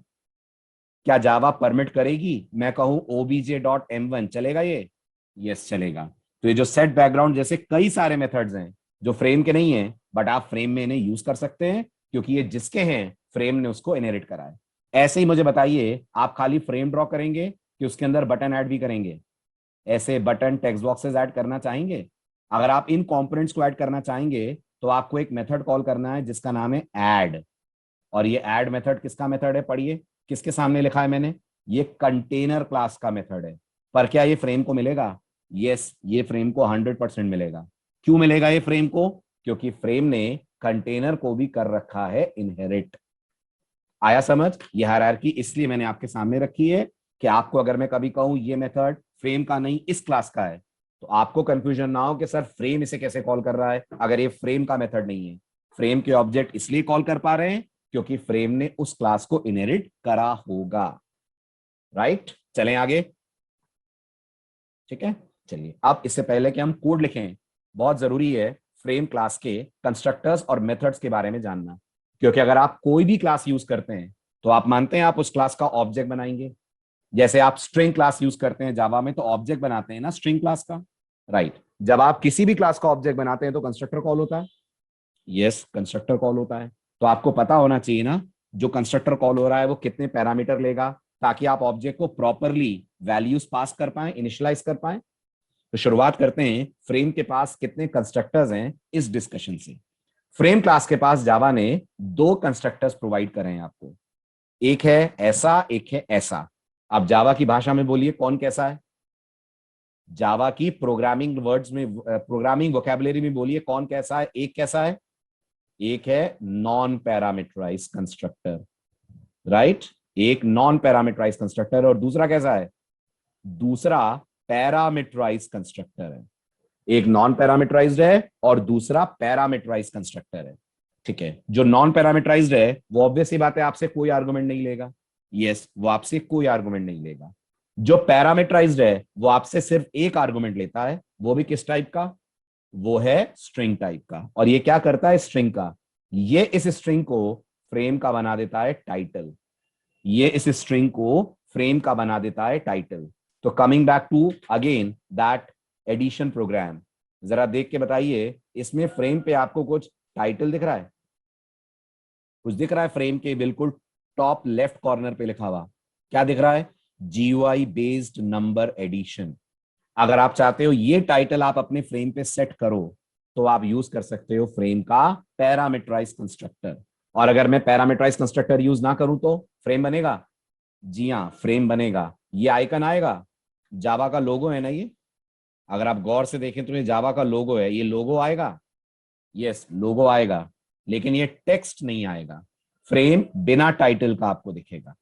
B: क्या जावा परमिट करेगी मैं कहूं ओबीजे डॉट M1? चलेगा ये? यस चलेगा। तो ये जो सेट बैकग्राउंड जैसे कई सारे मेथड्स हैं जो फ्रेम के नहीं है, बट आप फ्रेम में इन्हें यूज कर सकते हैं, क्योंकि ये जिसके हैं फ्रेम ने उसको इनहेरिट करा है। ऐसे ही मुझे बताइए, आप खाली फ्रेम ड्रॉ करेंगे कि उसके अंदर बटन ऐड भी करेंगे? ऐसे बटन टेक्स्ट बॉक्सेस ऐड करना चाहेंगे? अगर आप इन कंपोनेंट्स को ऐड करना चाहेंगे तो आपको एक मेथड कॉल करना है जिसका नाम है ऐड। और ये ऐड मेथड किसका मेथड है? पढ़िए, किसके सामने लिखा है मैंने? ये कंटेनर क्लास का मेथड है। पर क्या ये फ्रेम को मिलेगा? यस, ये फ्रेम को 100% मिलेगा। क्यों मिलेगा ये फ्रेम को? क्योंकि फ्रेम ने कंटेनर को भी कर रखा है इनहेरिट। आया समझ? ये हायरार्की इसलिए मैंने आपके सामने रखी है कि आपको अगर मैं कभी कहूं ये मेथड फ्रेम का नहीं इस क्लास का है, तो आपको कंफ्यूजन ना हो कि सर फ्रेम इसे कैसे कॉल कर रहा है, अगर ये फ्रेम का मेथड नहीं है। फ्रेम के ऑब्जेक्ट इसलिए कॉल कर पा रहे हैं क्योंकि फ्रेम ने उस क्लास को इनहेरिट करा होगा। राइट, चलें आगे। ठीक है, चलिए। अब इससे पहले कि हम कोड लिखें, बहुत जरूरी है फ्रेम क्लास के कंस्ट्रक्टर्स और मेथड्स के बारे में जानना। क्योंकि अगर आप कोई भी क्लास यूज करते हैं तो आप मानते हैं आप उस क्लास का ऑब्जेक्ट बनाएंगे। जैसे आप स्ट्रिंग क्लास यूज करते हैं जावा में, तो ऑब्जेक्ट बनाते हैं ना स्ट्रिंग क्लास का। राइट, जब आप किसी भी क्लास का ऑब्जेक्ट बनाते हैं तो कंस्ट्रक्टर कॉल होता है। यस, कंस्ट्रक्टर कॉल होता है। तो आपको पता होना चाहिए ना जो कंस्ट्रक्टर कॉल हो रहा है वो कितने पैरामीटर लेगा, ताकि आप ऑब्जेक्ट को प्रॉपरली वैल्यूज पास कर पाए, इनिशियलाइज कर पाए। तो शुरुआत करते हैं फ्रेम के पास कितने कंस्ट्रक्टर्स हैं इस डिस्कशन से। फ्रेम क्लास के पास जावा ने 2 कंस्ट्रक्टर्स प्रोवाइड करे हैं आपको। एक है ऐसा, एक है ऐसा। आप जावा की भाषा में बोलिए कौन कैसा है? जावा की प्रोग्रामिंग वर्ड्स में, प्रोग्रामिंग वोकैबुलरी में बोलिए कौन कैसा है? एक कैसा है? एक है नॉन पैरामीटराइज कंस्ट्रक्टर। राइट, एक नॉन पैरामीटराइज कंस्ट्रक्टर। और दूसरा कैसा है? दूसरा पैरामीटराइज कंस्ट्रक्टर है। एक नॉन पैरामीटराइज्ड है और दूसरा पैरामीटराइज कंस्ट्रक्टर है। ठीक है, जो नॉन पैरामीटराइज्ड है वो ऑब्वियस सी बात है आपसे कोई आर्गुमेंट नहीं लेगा। यस, वो आपसे कोई आर्गुमेंट नहीं लेगा। जो पैरामीटराइज्ड है वो आपसे सिर्फ एक आर्गुमेंट लेता है, वो भी किस टाइप का? वो है स्ट्रिंग टाइप का। और ये क्या करता है स्ट्रिंग का? ये इस स्ट्रिंग को फ्रेम का बना देता है टाइटल। ये इस स्ट्रिंग को फ्रेम का बना देता है टाइटल। तो coming back to again that addition program, जरा देख के बताइए इसमें फ्रेम पे आपको कुछ टाइटल दिख रहा है? कुछ दिख रहा है फ्रेम के बिल्कुल टॉप लेफ्ट कॉर्नर पे लिखा हुआ? क्या दिख रहा है? GUI based number addition. अगर आप चाहते हो ये टाइटल आप अपने फ्रेम पे सेट करो तो आप यूज कर सकते हो फ्रेम का पैरामीटराइज कंस्ट्रक्टर। और अगर मैं पैरामीटराइज कंस्ट्रक्टर यूज ना करूं तो फ्रेम बनेगा? जी हाँ, फ्रेम बनेगा। ये आइकन आएगा, जावा का लोगो है ना ये। अगर आप गौर से देखें तो ये जावा का लोगो है, ये लोगो आएगा। यस, लोगो आएगा, लेकिन ये टेक्स्ट नहीं आएगा। फ्रेम बिना टाइटल का आपको दिखेगा।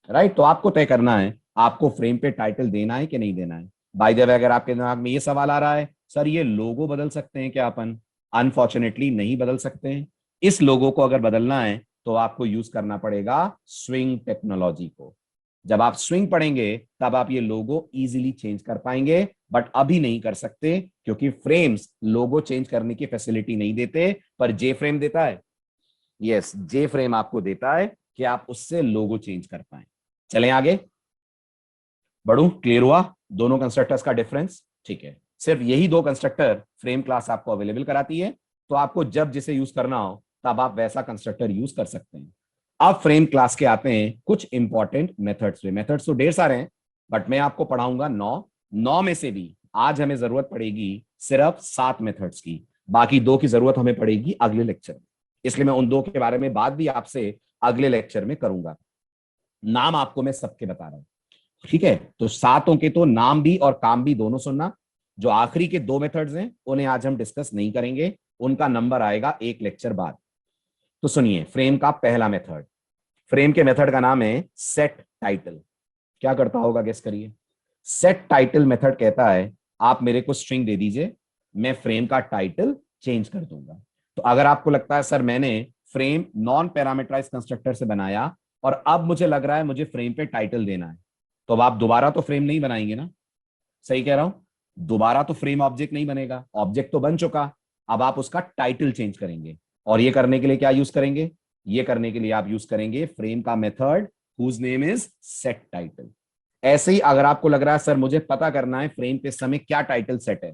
B: राइट, तो आपको तय करना है आपको फ्रेम पे टाइटल देना है कि नहीं देना है। बाय द वे, अगर आपके दिमाग में ये सवाल आ रहा है सर ये लोगो बदल सकते हैं क्या अपन? अनफॉर्चुनेटली नहीं बदल सकते हैं। इस लोगो को अगर बदलना है तो आपको यूज करना पड़ेगा स्विंग टेक्नोलॉजी को। जब आप स्विंग पढ़ेंगे तब आप ये लोगो इजीली चेंज कर पाएंगे, बट अभी नहीं कर सकते क्योंकि फ्रेम्स लोगो चेंज करने की फैसिलिटी नहीं देते, पर जे फ्रेम देता है। यस, जे फ्रेम आपको देता है कि आप उससे लोगो चेंज कर पाए। चलें आगे बढ़ू। क्लियर हुआ दोनों कंस्ट्रक्टर्स का डिफरेंस? ठीक है, सिर्फ यही 2 कंस्ट्रक्टर फ्रेम क्लास आपको अवेलेबल कराती है, तो आपको जब जिसे यूज करना हो तब आप वैसा कंस्ट्रक्टर यूज कर सकते हैं। अब फ्रेम क्लास के आते हैं कुछ इंपॉर्टेंट मेथड्स पे। मेथड्स तो ढेर सारे हैं, बट मैं आपको पढ़ाऊंगा 9 में से भी आज हमें जरूरत पड़ेगी सिर्फ 7 मेथड्स की, बाकी 2 की जरूरत हमें पड़ेगी अगले लेक्चर में। इसलिए मैं उन 2 के बारे में बात भी आपसे अगले लेक्चर में करूंगा। नाम आपको मैं सबके बता रहा हूं, ठीक है? तो 7 के तो नाम भी और काम भी दोनों सुनना। जो आखिरी के 2 मेथड्स हैं उन्हें आज हम डिस्कस नहीं करेंगे, उनका नंबर आएगा एक लेक्चर बाद। तो सुनिए, फ्रेम का पहला मेथड, फ्रेम के मेथड का नाम है सेट टाइटल। क्या करता होगा गेस करिए? सेट टाइटल मेथड कहता है आप मेरे को स्ट्रिंग दे दीजिए, मैं फ्रेम का टाइटल चेंज कर दूंगा। तो अगर आपको लगता है सर मैंने फ्रेम नॉन पैरामीटराइज कंस्ट्रक्टर से बनाया और अब मुझे लग रहा है मुझे फ्रेम पे टाइटल देना है, तो अब आप दोबारा तो फ्रेम नहीं बनाएंगे ना? सही कह रहा हूं? दोबारा तो फ्रेम ऑब्जेक्ट नहीं बनेगा, ऑब्जेक्ट तो बन चुका, अब आप उसका टाइटल चेंज करेंगे। और ये करने के लिए क्या यूज करेंगे? ये करने के लिए आप यूज करेंगे फ्रेम का method whose name is set title. ऐसे ही अगर आपको लग रहा है सर मुझे पता करना है फ्रेम पे समय क्या टाइटल सेट है,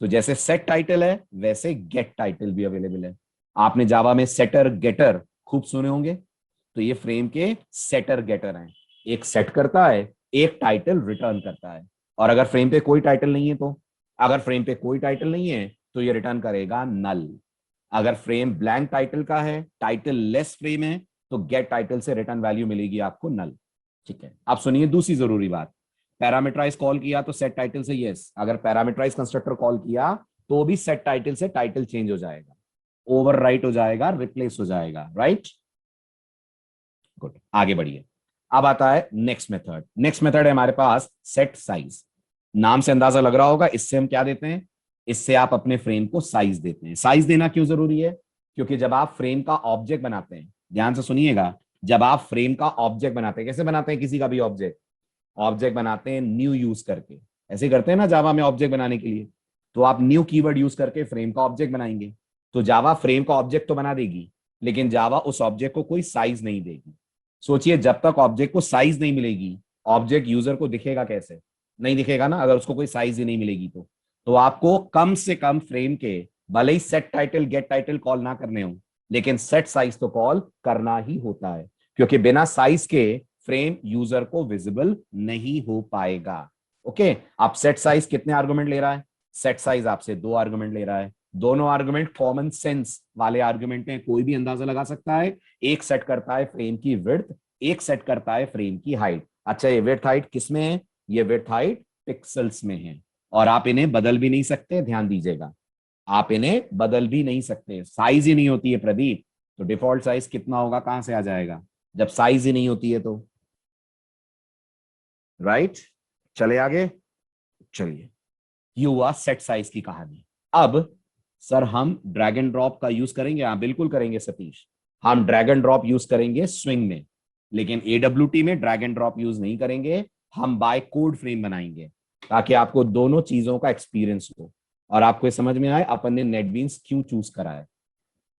B: तो जैसे सेट टाइटल है वैसे गेट टाइटल भी अवेलेबल है। आपने जावा में सेटर गेटर खूब सुने होंगे, तो ये फ्रेम के सेटर गेटर हैं। एक सेट करता है, एक टाइटल रिटर्न करता है। और अगर फ्रेम पे कोई टाइटल नहीं है तो, अगर फ्रेम पे कोई टाइटल नहीं है तो ये रिटर्न करेगा नल। अगर फ्रेम ब्लैंक टाइटल का है, टाइटल लेस फ्रेम है, तो गेट टाइटल से रिटर्न वैल्यू मिलेगी आपको नल। ठीक है, अब सुनिए दूसरी जरूरी बात, पैरामीटराइज कॉल किया तो सेट टाइटल से यस, अगर पैरामीटराइज कंस्ट्रक्टर कॉल किया तो भी सेट टाइटल से टाइटल चेंज हो जाएगा, ओवरराइट हो जाएगा, रिप्लेस हो जाएगा, राइट? गुड, आगे बढ़िए। अब आता है नेक्स्ट मेथड। नेक्स्ट मेथड है हमारे पास सेट साइज। नाम से अंदाजा लग रहा होगा, इससे हम क्या देते हैं? इससे आप अपने फ्रेम को साइज देते हैं। साइज देना क्यों जरूरी है? क्योंकि जब आप फ्रेम का ऑब्जेक्ट बनाते हैं, ध्यान से सुनिएगा, जब आप फ्रेम का ऑब्जेक्ट बनाते हैं, कैसे बनाते हैं? किसी का भी ऑब्जेक्ट ऑब्जेक्ट बनाते हैं न्यू यूज करके, ऐसे करते हैं ना जावा में ऑब्जेक्ट बनाने के लिए। तो आप न्यू कीवर्ड यूज करके फ्रेम का ऑब्जेक्ट बनाएंगे। तो जावा फ्रेम का ऑब्जेक्ट तो बना देगी, लेकिन जावा उस ऑब्जेक्ट को कोई साइज नहीं देगी। सोचिए, जब तक ऑब्जेक्ट को साइज नहीं मिलेगी, ऑब्जेक्ट यूजर को दिखेगा कैसे? नहीं दिखेगा ना, अगर उसको कोई साइज ही नहीं मिलेगी तो आपको कम से कम फ्रेम के, भले ही set title get title call ना करने हो, लेकिन सेट साइज तो कॉल करना ही होता है, क्योंकि बिना साइज के फ्रेम यूजर को विजिबल नहीं हो पाएगा। ओके, आप सेट साइज कितने आर्गुमेंट ले रहा है? सेट साइज आपसे 2 आर्गुमेंट ले रहा है। दोनों आर्गुमेंट कॉमन सेंस वाले आर्गुमेंट हैं, कोई भी अंदाजा लगा सकता है। एक सेट करता है फ्रेम की विड्थ, एक सेट करता है फ्रेम की हाइट। अच्छा, ये विड्थ हाइट किस में है? ये विड्थ हाइट पिक्सल्स में है, और आप इन्हें बदल भी नहीं सकते, ध्यान दीजिएगा, आप इन्हें बदल भी नहीं सकते। साइज ही नहीं होती है प्रदीप, तो डिफॉल्ट साइज कितना होगा, कहां से आ जाएगा जब साइज ही नहीं होती है? तो राइट, चले आगे, चलिए, ये हुआ सेट साइज की कहानी। अब सर हम ड्रैग एंड ड्रॉप का यूज करेंगे? हाँ बिल्कुल करेंगे सतीश, हम ड्रैग एंड ड्रॉप यूज करेंगे स्विंग में, लेकिन एडब्ल्यूटी में ड्रैग एंड ड्रॉप यूज नहीं करेंगे। हम बाय कोड फ्रेम बनाएंगे ताकि आपको दोनों चीजों का एक्सपीरियंस हो और आपको ये समझ में आए अपन ने नेटबीन्स क्यों चूज करा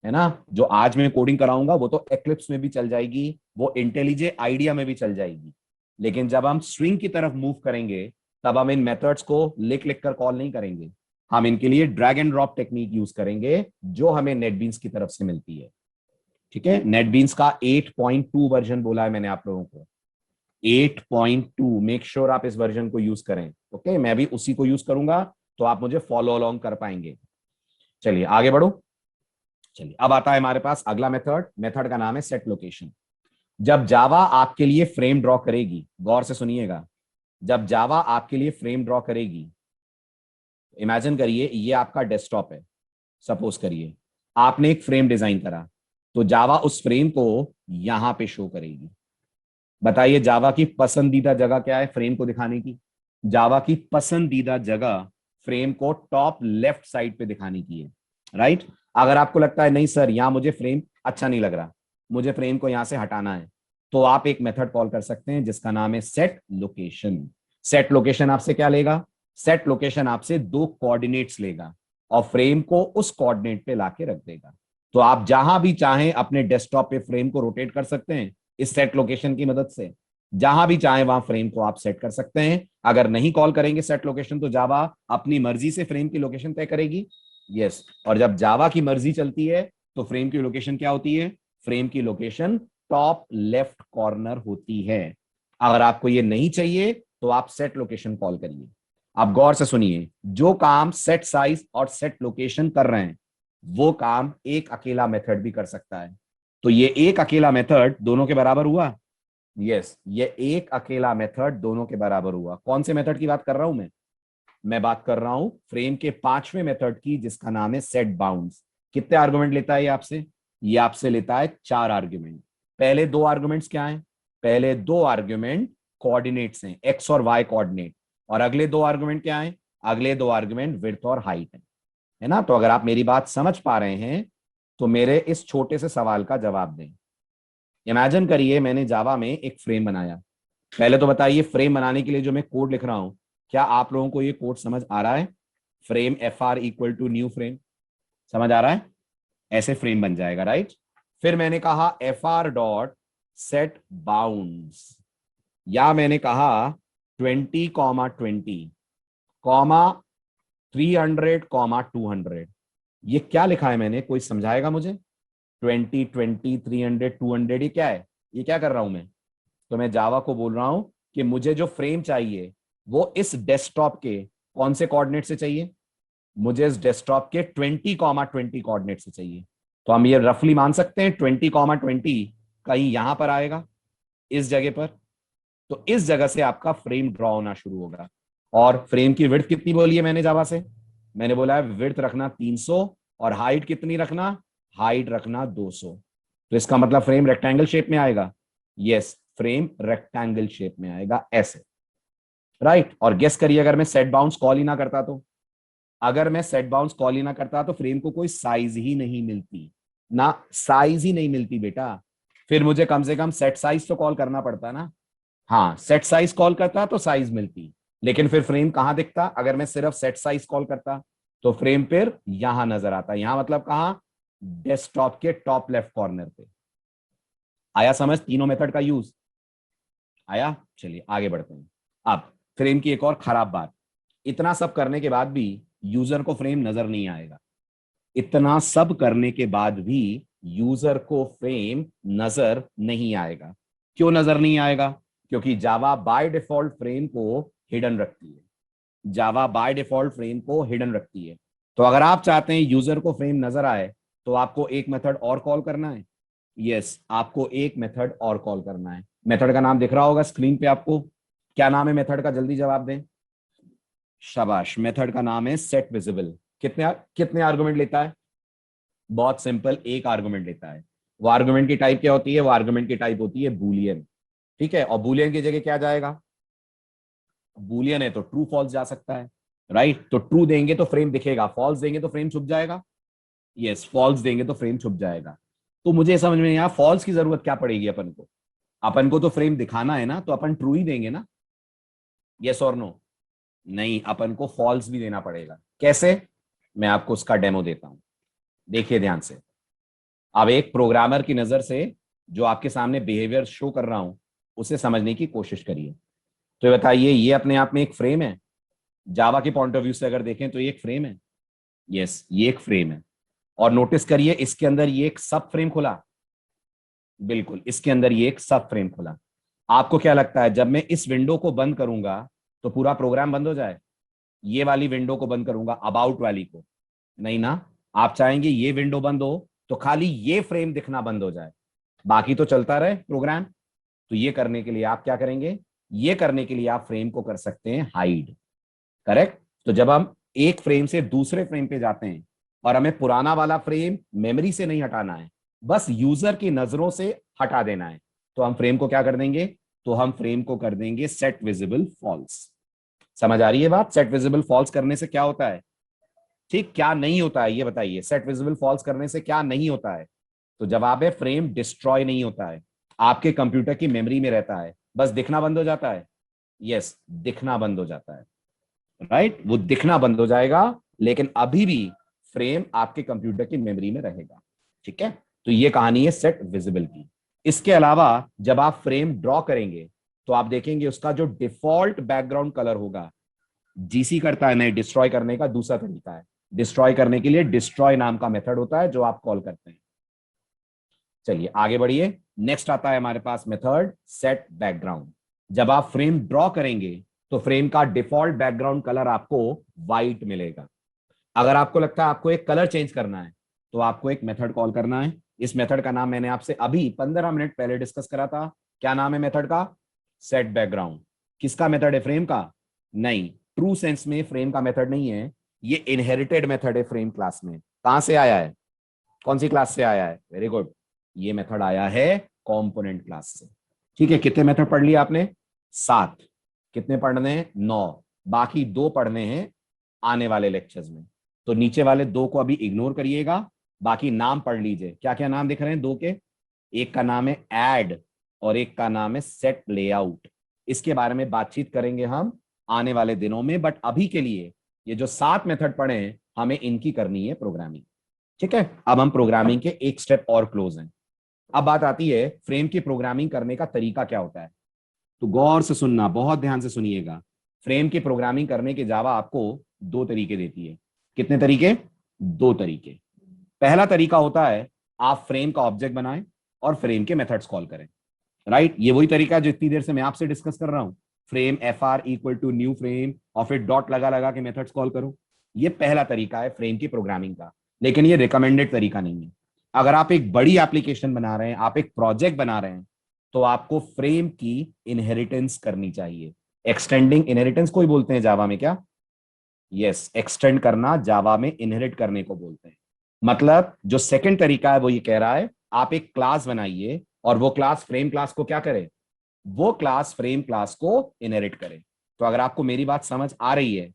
B: है ना? जो आज मैं कोडिंग कराऊंगा वो तो एक्लिप्स में भी चल जाएगी, वो इंटेलिजे आइडिया में भी चल जाएगी, लेकिन जब हम स्विंग की तरफ मूव करेंगे तब हम इन मेथड्स को लिख लिख कर कॉल नहीं करेंगे, हम इनके लिए drag and drop technique use करेंगे जो हमें नेटबीन्स की तरफ से मिलती है। ठीक है, नेटबीन्स का 8.2 वर्जन बोला है मैंने आप लोगों को, 8.2। मेक श्योर आप इस वर्जन को यूज करें। ओके, मैं भी उसी को यूज करूंगा तो आप मुझे फॉलो अलोंग कर पाएंगे। चलिए आगे बढ़ो। चलिए, अब आता है हमारे पास अगला मेथड। मेथड का नाम है सेट लोकेशन। जब जावा आपके लिए फ्रेम ड्रॉ करेगी, गौर से सुनिएगा, जब जावा आपके लिए फ्रेम ड्रॉ करेगी, इमेजिन करिए ये आपका डेस्कटॉप है, सपोज करिए आपने एक फ्रेम डिजाइन करा, तो जावा उस फ्रेम को यहां पे शो करेगी। बताइए जावा की पसंदीदा जगह क्या है फ्रेम को दिखाने की? जावा की पसंदीदा जगह फ्रेम को टॉप लेफ्ट साइड पे दिखाने की है, राइट? अगर आपको लगता है नहीं सर यहां मुझे फ्रेम अच्छा नहीं लग रहा, मुझे फ्रेम को यहां से हटाना है, तो आप एक मेथड कॉल कर सकते हैं जिसका नाम है सेट लोकेशन। सेट लोकेशन आपसे क्या लेगा? सेट लोकेशन आपसे 2 कोऑर्डिनेट्स लेगा और फ्रेम को उस कोऑर्डिनेट पे लाके रख देगा। तो आप जहां भी चाहें अपने डेस्कटॉप पे फ्रेम को रोटेट कर सकते हैं इस सेट लोकेशन की मदद से, जहां भी चाहें वहां फ्रेम को आप सेट कर सकते हैं। अगर नहीं कॉल करेंगे सेट लोकेशन तो जावा अपनी मर्जी से फ्रेम की लोकेशन तय करेगी। यस, और जब जावा की मर्जी चलती है तो फ्रेम की लोकेशन क्या होती है? फ्रेम की लोकेशन टॉप लेफ्ट कॉर्नर होती है। अगर आपको ये नहीं चाहिए तो आप सेट लोकेशन कॉल करिए। आप गौर से सुनिए, जो काम सेट साइज और सेट लोकेशन कर रहे हैं वो काम एक अकेला मेथड भी कर सकता है। तो ये एक अकेला मेथड दोनों के बराबर हुआ। यस, ये एक अकेला मेथड दोनों के बराबर हुआ। कौन से मेथड की बात कर रहा हूं मैं बात कर रहा हूं फ्रेम के पांचवें मेथड की, जिसका नाम है सेट बाउंड्स। कितने आर्गुमेंट लेता है ये आपसे लेता है 4 आर्गुमेंट। पहले 2 आर्गुमेंट्स क्या हैं? पहले 2 आर्गुमेंट कोऑर्डिनेट्स हैं, एक्स और वाई कोऑर्डिनेट। और अगले 2 आर्गुमेंट क्या हैं? अगले 2 आर्गुमेंट विड्थ और हाइट है ना। तो अगर आप मेरी बात समझ पा रहे हैं तो मेरे इस छोटे से सवाल का जवाब दें। इमेजिन करिए मैंने जावा में एक फ्रेम बनाया। पहले तो बताइए, फ्रेम बनाने के लिए जो मैं कोड लिख रहा हूं, क्या आप लोगों को ये कोड समझ आ रहा है? Frame F R equal to new frame, समझ आ रहा है? ऐसे फ्रेम बन जाएगा, राइट। फिर मैंने कहा F R dot set bounds, या मैंने कहा 20, 300, 200। ये क्या लिखा है मैंने, कोई समझाएगा मुझे? 20, 300, 200, ये क्या है? ये क्या कर रहा हूं मैं? तो मैं जावा को बोल रहा हूं कि मुझे जो फ्रेम चाहिए वो इस डेस्कटॉप के कौन से कोऑर्डिनेट से चाहिए? मुझे इस डेस्कटॉप के 20, 20 कोऑर्डिनेट से चाहिए। तो हम ये रफली मान सकते हैं 20, 20 कहीं यहां पर आएगा, इस जगह पर। तो इस जगह से आपका फ्रेम ड्रॉ होना शुरू होगा। और फ्रेम की विड्थ कितनी बोली है मैंने जावा से? मैंने बोला है विड्थ रखना 300 और हाइट कितनी रखना? हाइट रखना 200। तो इसका मतलब फ्रेम रेक्टेंगल शेप में आएगा। यस, फ्रेम रेक्टेंगल शेप में आएगा ऐसे, राइट। और गेस करिए, अगर मैं सेट बाउंड्स कॉल ही ना करता तो, अगर मैं सेट बाउंड्स कॉल ही ना करता तो फ्रेम को कोई साइज ही नहीं मिलती ना, साइज ही नहीं मिलती बेटा। फिर मुझे कम से कम सेट साइज तो कॉल करना पड़ता ना। हाँ, सेट साइज कॉल करता तो साइज मिलती, लेकिन फिर फ्रेम कहां दिखता? अगर मैं सिर्फ सेट साइज कॉल करता तो फ्रेम फिर यहां नजर आता। यहां मतलब कहां? डेस्कटॉप के टॉप लेफ्ट कॉर्नर पे। आया समझ तीनों मेथड का यूज? आया? चलिए आगे बढ़ते हैं। अब फ्रेम की एक और खराब बात, इतना सब करने के बाद भी यूजर को फ्रेम नजर नहीं आएगा। इतना सब करने के बाद भी यूजर को फ्रेम नजर नहीं आएगा। क्यों नजर नहीं आएगा? क्योंकि जावा बाय डिफॉल्ट फ्रेम को हिडन रखती है। जावा बाय डिफॉल्ट फ्रेम को हिडन रखती है। तो अगर आप चाहते हैं यूजर को फ्रेम नजर आए तो आपको एक मेथड और कॉल करना है। यस, आपको एक मेथड और कॉल करना है। मेथड का नाम दिख रहा होगा स्क्रीन पे आपको। क्या नाम है मेथड का? जल्दी जवाब दें। शाबाश, मेथड का नाम है सेट विजिबल। कितने कितने आर्गुमेंट लेता है? बहुत सिंपल, एक आर्गुमेंट लेता है। वो आर्गुमेंट की टाइप क्या होती है? वो आर्गुमेंट की टाइप होती है बूलियन। ठीक है, और बूलियन की जगह क्या जाएगा? बूलियन है तो ट्रू फॉल्स जा सकता है, राइट। तो ट्रू देंगे तो फ्रेम दिखेगा, फॉल्स देंगे तो फ्रेम छुप जाएगा। यस, फॉल्स देंगे तो फ्रेम छुप जाएगा। तो मुझे समझ में नहीं आया, फॉल्स की जरूरत क्या पड़ेगी अपन को? अपन को तो फ्रेम दिखाना है ना, तो अपन ट्रू ही देंगे ना। यस और नो? नहीं, अपन को फॉल्स भी देना पड़ेगा। कैसे? मैं आपको उसका डेमो देता हूं, देखिए ध्यान से। अब एक प्रोग्रामर की नजर से जो आपके सामने बिहेवियर शो कर रहा हूं उसे समझने की कोशिश करिए। तो ये बताइए, ये अपने आप में एक फ्रेम है? जावा के पॉइंट ऑफ व्यू से अगर देखें तो ये एक फ्रेम है। यस, ये एक फ्रेम है। और नोटिस करिए इसके अंदर ये एक सब फ्रेम खुला। बिल्कुल, इसके अंदर ये एक सब फ्रेम खुला। आपको क्या लगता है, जब मैं इस विंडो को बंद करूंगा तो पूरा प्रोग्राम बंद हो जाए? ये वाली विंडो को बंद करूंगा, अबाउट वाली को? नहीं ना। आप चाहेंगे ये विंडो बंद हो तो खाली ये फ्रेम दिखना बंद हो जाए, बाकी तो चलता रहे प्रोग्राम। तो ये करने के लिए आप क्या करेंगे? ये करने के लिए आप फ्रेम को कर सकते हैं हाइड। करेक्ट। तो जब हम एक फ्रेम से दूसरे फ्रेम पे जाते हैं और हमें पुराना वाला फ्रेम मेमोरी से नहीं हटाना है, बस यूजर की नजरों से हटा देना है, तो हम फ्रेम को क्या कर देंगे? तो हम फ्रेम को कर देंगे सेट विजिबल फॉल्स। समझ आ रही है बात? सेट विजिबल फॉल्स करने से क्या होता है? ठीक, क्या नहीं होता है ये बताइए। सेट विजिबल फॉल्स करने से क्या नहीं होता है? तो जवाब है फ्रेम डिस्ट्रॉय नहीं होता है, आपके कंप्यूटर की मेमोरी में रहता है, बस दिखना बंद हो जाता है। यस, दिखना बंद हो जाता है, राइट। वो दिखना बंद हो जाएगा, लेकिन अभी भी फ्रेम आपके कंप्यूटर की मेमोरी में रहेगा। ठीक है, तो ये कहानी है सेट विजिबल की। इसके अलावा जब आप फ्रेम ड्रॉ करेंगे तो आप देखेंगे उसका जो डिफॉल्ट बैकग्राउंड कलर होगा, जीसी करता है नहीं, डिस्ट्रॉय करने का दूसरा तरीका है। डिस्ट्रॉय करने के लिए डिस्ट्रॉय नाम का मेथड होता है जो आप कॉल करते हैं। चलिए आगे बढ़िए। नेक्स्ट आता है हमारे पास मेथड सेट बैकग्राउंड। जब आप फ्रेम ड्रॉ करेंगे तो फ्रेम का डिफॉल्ट बैकग्राउंड कलर आपको व्हाइट मिलेगा। अगर आपको लगता है आपको एक कलर चेंज करना है तो आपको एक मेथड कॉल करना है। इस मेथड का नाम मैंने आपसे अभी 15 मिनट पहले डिस्कस करा था। क्या नाम है मेथड का? Set background. किसका मेथड है? फ्रेम का? नहीं, ट्रू सेंस में फ्रेम का मेथड नहीं है, ये इनहेरिटेड मेथड है फ्रेम क्लास में। कहां से आया है? कौन सी क्लास से आया है? वेरी गुड, ये मेथड आया है कंपोनेंट क्लास से। ठीक है, कितने मेथड पढ़ लिए आपने? 7। कितने पढ़ने हैं? 9। बाकी 2 पढ़ने हैं आने वाले लेक्चर्स में। तो नीचे वाले 2 को अभी इग्नोर करिएगा, बाकी नाम पढ़ लीजिए। क्या क्या नाम दिख रहे हैं 2 के? एक का नाम है ऐड और एक का नाम है सेट लेआउट। इसके बारे में बातचीत करेंगे हम आने वाले दिनों में, बट अभी के लिए ये जो 7 मेथड पढ़े हैं हमें इनकी करनी है प्रोग्रामिंग। ठीक है, अब हम प्रोग्रामिंग के एक स्टेप और क्लोज हैं। अब बात आती है फ्रेम की प्रोग्रामिंग करने का तरीका क्या होता है। तो गौर से सुनना, बहुत ध्यान से सुनिएगा। फ्रेम की प्रोग्रामिंग करने के जावा आपको 2 तरीके देती है। कितने तरीके? 2 तरीके। पहला तरीका होता है आप फ्रेम का ऑब्जेक्ट बनाएं और फ्रेम के मेथड्स कॉल करें। राइट, ये वही तरीका है जो इतनी देर से मैं आपसे डिस्कस कर रहा हूं। Frame fr equal to new frame और फिर डॉट लगा लगा के मेथड्स कॉल करो। ये पहला तरीका है फ्रेम की प्रोग्रामिंग का, लेकिन ये रिकमेंडेड तरीका नहीं है। अगर आप एक बड़ी एप्लीकेशन बना रहे हैं, आप एक प्रोजेक्ट बना रहे हैं, तो आपको फ्रेम की इनहेरिटेंस करनी चाहिए। एक्सटेंडिंग इनहेरिटेंस कोई बोलते हैं जावा में क्या? यस, एक्सटेंड करना जावा में इनहेरिट करने को बोलते हैं। मतलब जो सेकंड तरीका है वो ये कह रहा है आप एक क्लास बनाइए और वो क्लास फ्रेम क्लास को क्या करे? वो क्लास फ्रेम क्लास को इनहेरिट करे। तो अगर आपको मेरी बात समझ आ रही है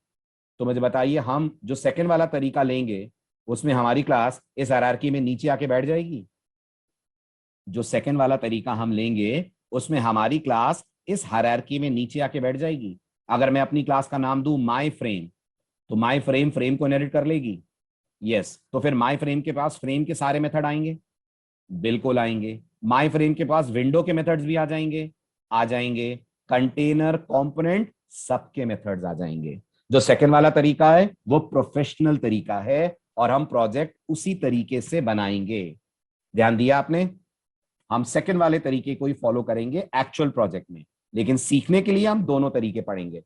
B: तो मुझे बताइए, हम जो सेकंड वाला तरीका लेंगे उसमें हमारी क्लास इस हायरार्की में नीचे आके बैठ जाएगी? जो सेकंड वाला तरीका हम लेंगे उसमें हमारी क्लास इस हायरार्की में नीचे आके बैठ जाएगी। अगर मैं अपनी क्लास का नाम दूं माई फ्रेम, तो माई फ्रेम फ्रेम को इनहेरिट कर लेगी। यस, तो फिर माई फ्रेम के पास फ्रेम के सारे मेथड आएंगे? बिल्कुल आएंगे। माई फ्रेम के पास विंडो के मेथड्स भी आ जाएंगे? आ जाएंगे। कंटेनर, कंपोनेंट, सबके मेथड्स आ जाएंगे। जो सेकंड वाला तरीका है वो प्रोफेशनल तरीका है और हम प्रोजेक्ट उसी तरीके से बनाएंगे। ध्यान दिया आपने? हम सेकंड वाले तरीके को ही फॉलो करेंगे एक्चुअल प्रोजेक्ट में, लेकिन सीखने के लिए हम दोनों तरीके पढ़ेंगे।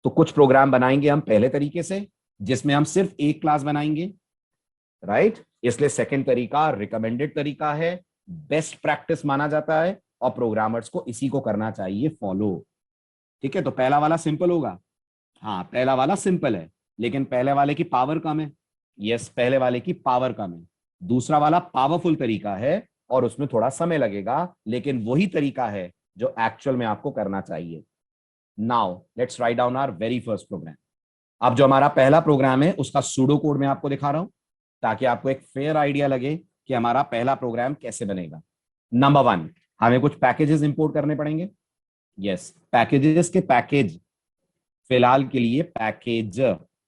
B: तो कुछ प्रोग्राम बनाएंगे हम पहले तरीके से जिसमें हम सिर्फ एक क्लास बनाएंगे। राइट, इसलिए सेकंड तरीका रिकमेंडेड तरीका है, बेस्ट प्रैक्टिस माना जाता है और प्रोग्रामर्स को इसी को करना चाहिए फॉलो। ठीक है, तो पहला वाला सिंपल होगा। हाँ, पहला वाला सिंपल है, लेकिन पहले वाले की पावर कम है। यस, पहले वाले की पावर कम है। दूसरा वाला पावरफुल तरीका है और उसमें थोड़ा समय लगेगा, लेकिन वही तरीका है जो एक्चुअल में आपको करना चाहिए। Now let's write down our very first program. अब जो हमारा पहला प्रोग्राम है उसका सूडो कोड मैं आपको दिखा रहा हूं ताकि आपको एक फेयर आइडिया लगे कि हमारा पहला प्रोग्राम कैसे बनेगा। नंबर 1, हमें कुछ पैकेजेस इंपोर्ट करने पड़ेंगे। यस, पैकेजेस के पैकेज, फिलहाल के लिए पैकेज,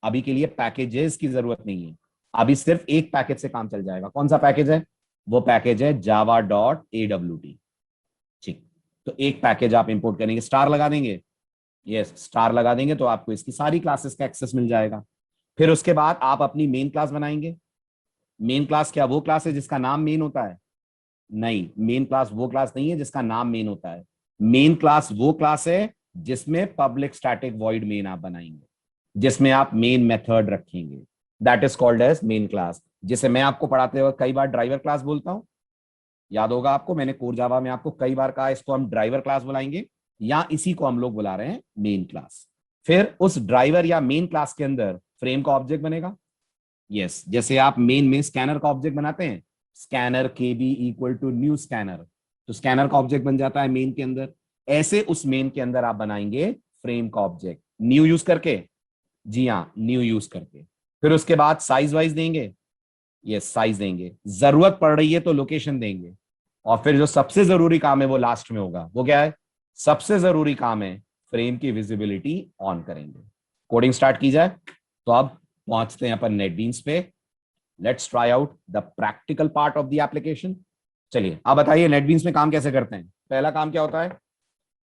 B: अभी के लिए पैकेजेस की जरूरत नहीं है। अभी सिर्फ एक पैकेज से काम चल जाएगा। कौन सा पैकेज है? वो पैकेज है java.awt। ठीक, तो एक पैकेज आप इंपोर्ट करेंगे, स्टार लगा देंगे। यस, स्टार लगा देंगे तो आपको इसकी सारी क्लासेस का एक्सेस मिल जाएगा। फिर उसके बाद आप अपनी मेन क्लास बनाएंगे। मेन क्लास क्या वो क्लास है जिसका नाम मेन होता है? नहीं, मेन क्लास वो क्लास नहीं है जिसका नाम मेन होता है। मेन क्लास वो क्लास है जिसमें पब्लिक स्टैटिक वॉइड मेन आप बनाएंगे, जिसमें आप मेन मेथड रखेंगे। That is called as main class, जिसे मैं आपको पढ़ाते हुए कई बार ड्राइवर क्लास बोलता हूं। याद होगा आपको, मैंने कोर जावा में आपको कई बार कहा इसको हम ड्राइवर क्लास बुलाएंगे, या इसी को हम लोग बुला रहे हैं मेन क्लास। फिर उस ड्राइवर या मेन क्लास के अंदर फ्रेम का ऑब्जेक्ट बनेगा। यस, जैसे आप मेन में स्कैनर का ऑब्जेक्ट बनाते हैं, scanner KB equal to new scanner, तो स्कैनर का ऑब्जेक्ट बन जाता है मेन के अंदर। ऐसे उस मेन के अंदर आप बनाएंगे फ्रेम का ऑब्जेक्ट, न्यू यूज करके। जी हाँ, न्यू यूज करके। फिर उसके बाद साइज वाइज देंगे। ये साइज देंगे, जरूरत पड़ रही है तो लोकेशन देंगे। और फिर जो सबसे जरूरी काम है वो लास्ट में होगा। वो क्या है? सबसे जरूरी काम है फ्रेम की विजिबिलिटी ऑन करेंगे। कोडिंग स्टार्ट की जाए। तो अब पहुंचते हैं अपन नेटबीन्स पे। Let's try out the practical part of the application. चलिए अब बताइए नेटबीन्स में काम कैसे करते हैं। पहला काम क्या होता है?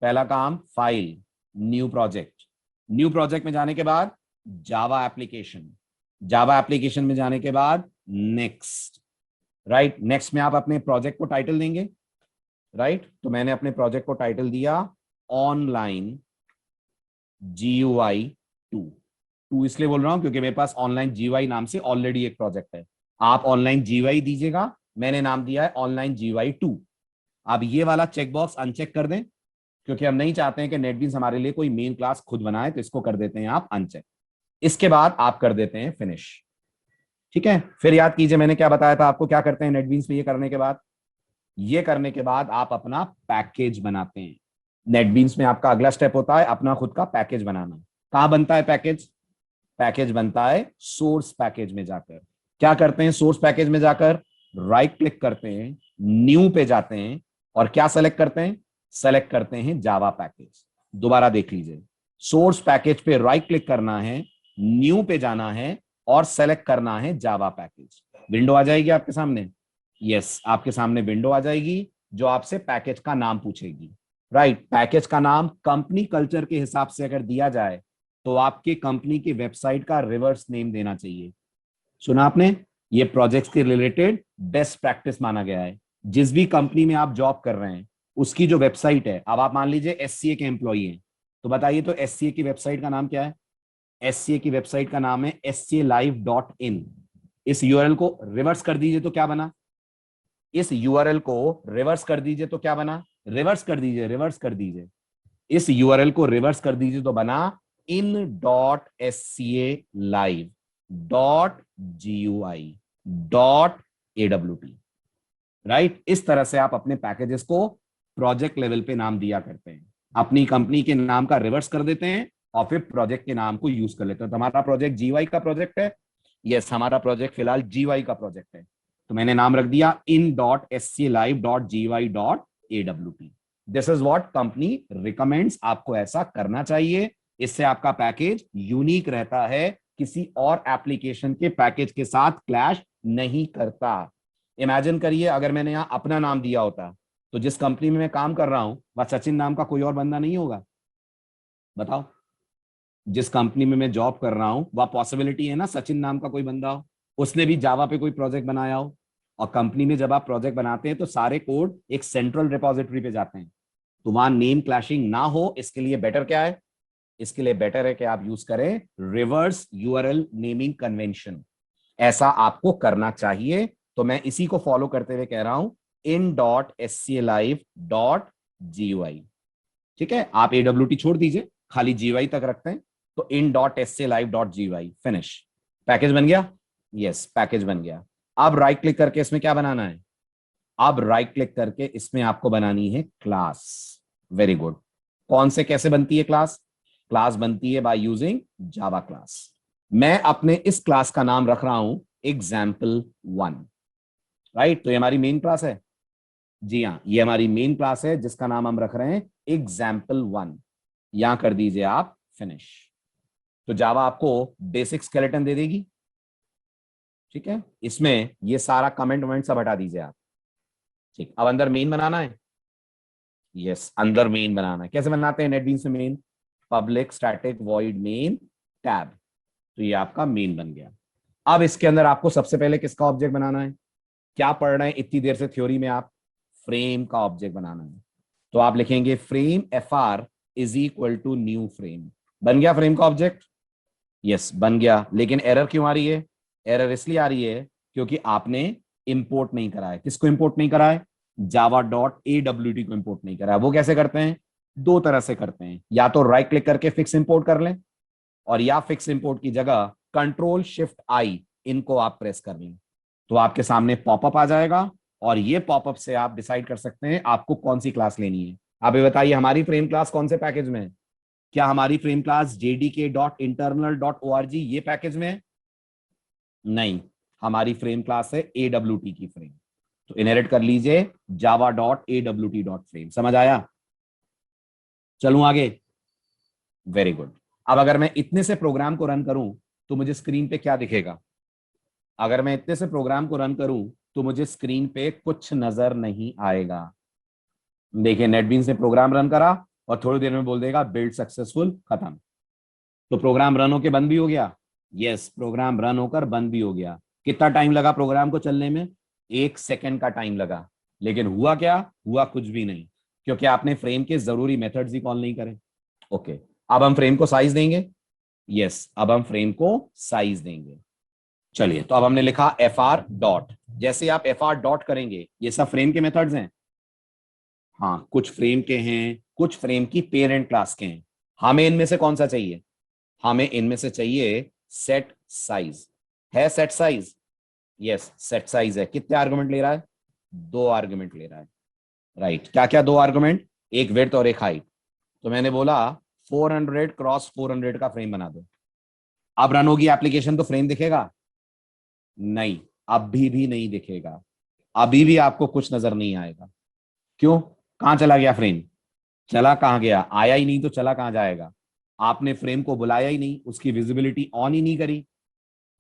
B: पहला काम file, new project. New project में जाने के बाद जावा एप्लीकेशन, जावा एप्लीकेशन में जाने के बाद नेक्स्ट, राइट। नेक्स्ट में आप अपने प्रोजेक्ट को टाइटल देंगे, राइट। तो मैंने अपने प्रोजेक्ट को टाइटल दिया ऑनलाइन GUI 2 इसलिए बोल रहा हूं क्योंकि मेरे पास ऑनलाइन GUI नाम से ऑलरेडी एक प्रोजेक्ट है। आप ऑनलाइन GUI दीजिएगा, मैंने नाम दिया है ऑनलाइन GUI 2। आप ये वाला चेकबॉक्स अनचेक कर दें क्योंकि हम नहीं चाहते हैं कि नेटबीन्स हमारे लिए कोई मेन क्लास खुद बनाए, तो इसको कर देते हैं आप अनचेक। इसके बाद आप कर देते हैं फिनिश। ठीक है, फिर याद कीजिए मैंने क्या बताया था आपको, क्या करते हैं नेटबीन्स पे ये करने के बाद आप अपना पैकेज बनाते हैं। नेटबीन्स में आपका अगला स्टेप होता है अपना खुद का पैकेज बनाना। कहां बनता है पैकेज? पैकेज बनता है सोर्स पैकेज में जाकर। क्या करते हैं सोर्स पैकेज में जाकर? राइट क्लिक करते हैं, न्यू पे जाते हैं और क्या सेलेक्ट करते हैं? सेलेक्ट करते हैं जावा पैकेज। दोबारा देख लीजिए, सोर्स पैकेज पे राइट क्लिक करना है, न्यू पे जाना है और सेलेक्ट करना है जावा पैकेज। विंडो आ जाएगी आपके सामने। यस, आपके सामने विंडो आ जाएगी जो आपसे पैकेज का नाम पूछेगी। राइट, पैकेज का नाम कंपनी कल्चर के हिसाब से अगर दिया जाए तो आपके कंपनी की वेबसाइट का रिवर्स नेम देना चाहिए। सुना आपने? ये प्रोजेक्ट्स के रिलेटेड बेस्ट प्रैक्टिस माना गया है। जिस भी कंपनी में आप जॉब कर रहे हैं उसकी जो वेबसाइट है, अब आप मान लीजिए SCA के एम्प्लॉई हैं, तो बताइए तो SCA की वेबसाइट का नाम क्या है? SCA की वेबसाइट का नाम है scalive.in। इस URL को रिवर्स कर दीजिए तो क्या बना? इस URL को रिवर्स कर दीजिए तो क्या बना? रिवर्स कर दीजिए। इस URL को रिवर्स कर दीजिए तो बना in.scalive.gui.awt। राइट, इस तरह से आप अपने पैकेजेस को प्रोजेक्ट लेवल पे नाम दिया करते हैं। अपनी कंपनी के नाम का रिवर्स कर देते हैं और फिर प्रोजेक्ट के नाम को यूज कर लेते हैं। तो हमारा प्रोजेक्ट GUI का प्रोजेक्ट है। यस, हमारा प्रोजेक्ट फिलहाल GUI का प्रोजेक्ट है, तो मैंने नाम रख दिया in.scalive.gui.awt। This is what company recommends, आपको ऐसा करना चाहिए। इससे आपका पैकेज यूनिक रहता है, किसी और एप्लीकेशन के पैकेज के साथ क्लैश नहीं करता। इमेजिन करिए अगर मैंने यहां अपना नाम दिया होता तो जिस कंपनी में मैं काम कर रहा हूं वह सचिन नाम का कोई और बंदा नहीं होगा? बताओ, जिस कंपनी में मैं जॉब कर रहा हूं वह पॉसिबिलिटी है ना सचिन नाम का कोई बंदा हो, उसने भी जावा पे कोई प्रोजेक्ट बनाया हो। और कंपनी में जब आप प्रोजेक्ट बनाते हैं तो सारे कोड एक सेंट्रल रिपोजिटरी पे जाते हैं, तो वहां नेम क्लैशिंग ना हो। इसके लिए बेटर क्या है? इसके लिए बेटर है कि आप यूज करें रिवर्स URL नेमिंग कन्वेंशन। ऐसा आपको करना चाहिए। तो मैं इसी को फॉलो करते हुए कह रहा हूं in.scalive.gui। ठीक है, आप AWT छोड़ दीजिए, खाली GUI तक रखते हैं। तो in.scalive.gui फिनिश। पैकेज बन गया? यस, पैकेज बन गया। अब राइट क्लिक करके इसमें क्या बनाना है? अब राइट क्लिक करके इसमें आपको बनानी है क्लास। Very good. कौन से कैसे बनती है क्लास? क्लास बनती है बाय यूजिंग जावा क्लास। मैं अपने इस क्लास का नाम रख रहा हूं example1। राइट, तो ये हमारी मेन क्लास है। जी हाँ, ये हमारी मेन क्लास है जिसका नाम हम रख रहे हैं example1। यहां कर दीजिए आप फिनिश। तो जावा आपको बेसिक स्केलेटन दे देगी। ठीक है, इसमें ये सारा कमेंट वमेंट सब हटा दीजिए आप। ठीक, अब अंदर मेन बनाना है। यस, अंदर मेन बनाना है। कैसे बनाते हैं नेटबीन्स में main? Public static void main tab. तो ये आपका मेन बन गया। अब इसके अंदर आपको सबसे पहले किसका ऑब्जेक्ट बनाना है? क्या पढ़ रहे हैं इतनी देर से थ्योरी में आप? फ्रेम का ऑब्जेक्ट बनाना है। तो आप लिखेंगे frame FR is equal to new frame. बन गया फ्रेम का ऑब्जेक्ट? यस, बन गया। लेकिन एरर क्यों आ रही है? एरर इसलिए आ रही है क्योंकि आपने इंपोर्ट नहीं करा है। किसको इंपोर्ट नहीं करा है? java.awt को इंपोर्ट नहीं करा है। वो कैसे करते हैं? दो तरह से करते हैं, या तो राइट क्लिक करके फिक्स इंपोर्ट कर लें, और या फिक्स इंपोर्ट की जगह Ctrl+Shift+I इनको आप प्रेस कर लें, तो आपके सामने पॉपअप आ जाएगा। और ये पॉपअप से आप डिसाइड कर सकते हैं आपको कौन सी क्लास लेनी है। आप ये बताइए, हमारी फ्रेम क्लास कौन से पैकेज में है? क्या हमारी फ्रेम क्लास jdk.internal.org ये पैकेज में है? नहीं, हमारी फ्रेम क्लास है AWT की फ्रेम। तो इनहेरिट कर लीजिए java.awt.frame। समझ आया? चलूं आगे? Very good. अब अगर मैं इतने से प्रोग्राम को रन करूं तो मुझे स्क्रीन पे क्या दिखेगा? अगर मैं इतने से प्रोग्राम को रन करूं तो मुझे स्क्रीन पे कुछ नजर नहीं आएगा। देखिए, नेटबीन्स ने प्रोग्राम रन करा और थोड़ी देर में बोल देगा बिल्ड सक्सेसफुल, खत्म। तो प्रोग्राम रन होकर बंद भी हो गया। यस, प्रोग्राम रन होकर बंद भी हो गया। कितना टाइम लगा प्रोग्राम को चलने में? 1 सेकंड का टाइम लगा, लेकिन हुआ क्या? हुआ कुछ भी नहीं, क्योंकि आपने फ्रेम के जरूरी मेथड्स ही कॉल नहीं करे। ओके, अब हम फ्रेम को साइज देंगे। यस, अब हम फ्रेम को साइज देंगे। चलिए, तो अब हमने लिखा एफ आर डॉट। जैसे आप एफ आर डॉट करेंगे, ये सब फ्रेम के मेथड्स हैं। हाँ, कुछ फ्रेम के हैं, कुछ फ्रेम की पेरेंट क्लास के हैं। हमें इनमें से कौन सा चाहिए? हमें इनमें से चाहिए सेट साइज। है set size? Yes, set size है। कितने आर्गुमेंट ले रहा है? 2 आर्गुमेंट ले रहा है। राइट, क्या क्या 2 आर्गुमेंट? एक विड्थ और एक हाइट। तो मैंने बोला 400 क्रॉस 400 का फ्रेम बना दो। अब रन होगी एप्लीकेशन तो फ्रेम दिखेगा? नहीं, अभी भी नहीं दिखेगा। अभी भी आपको कुछ नजर नहीं आएगा। क्यों? कहां चला गया फ्रेम? चला कहां गया? आया ही नहीं तो चला कहां जाएगा? आपने फ्रेम को बुलाया ही नहीं, उसकी विजिबिलिटी ऑन ही नहीं करी।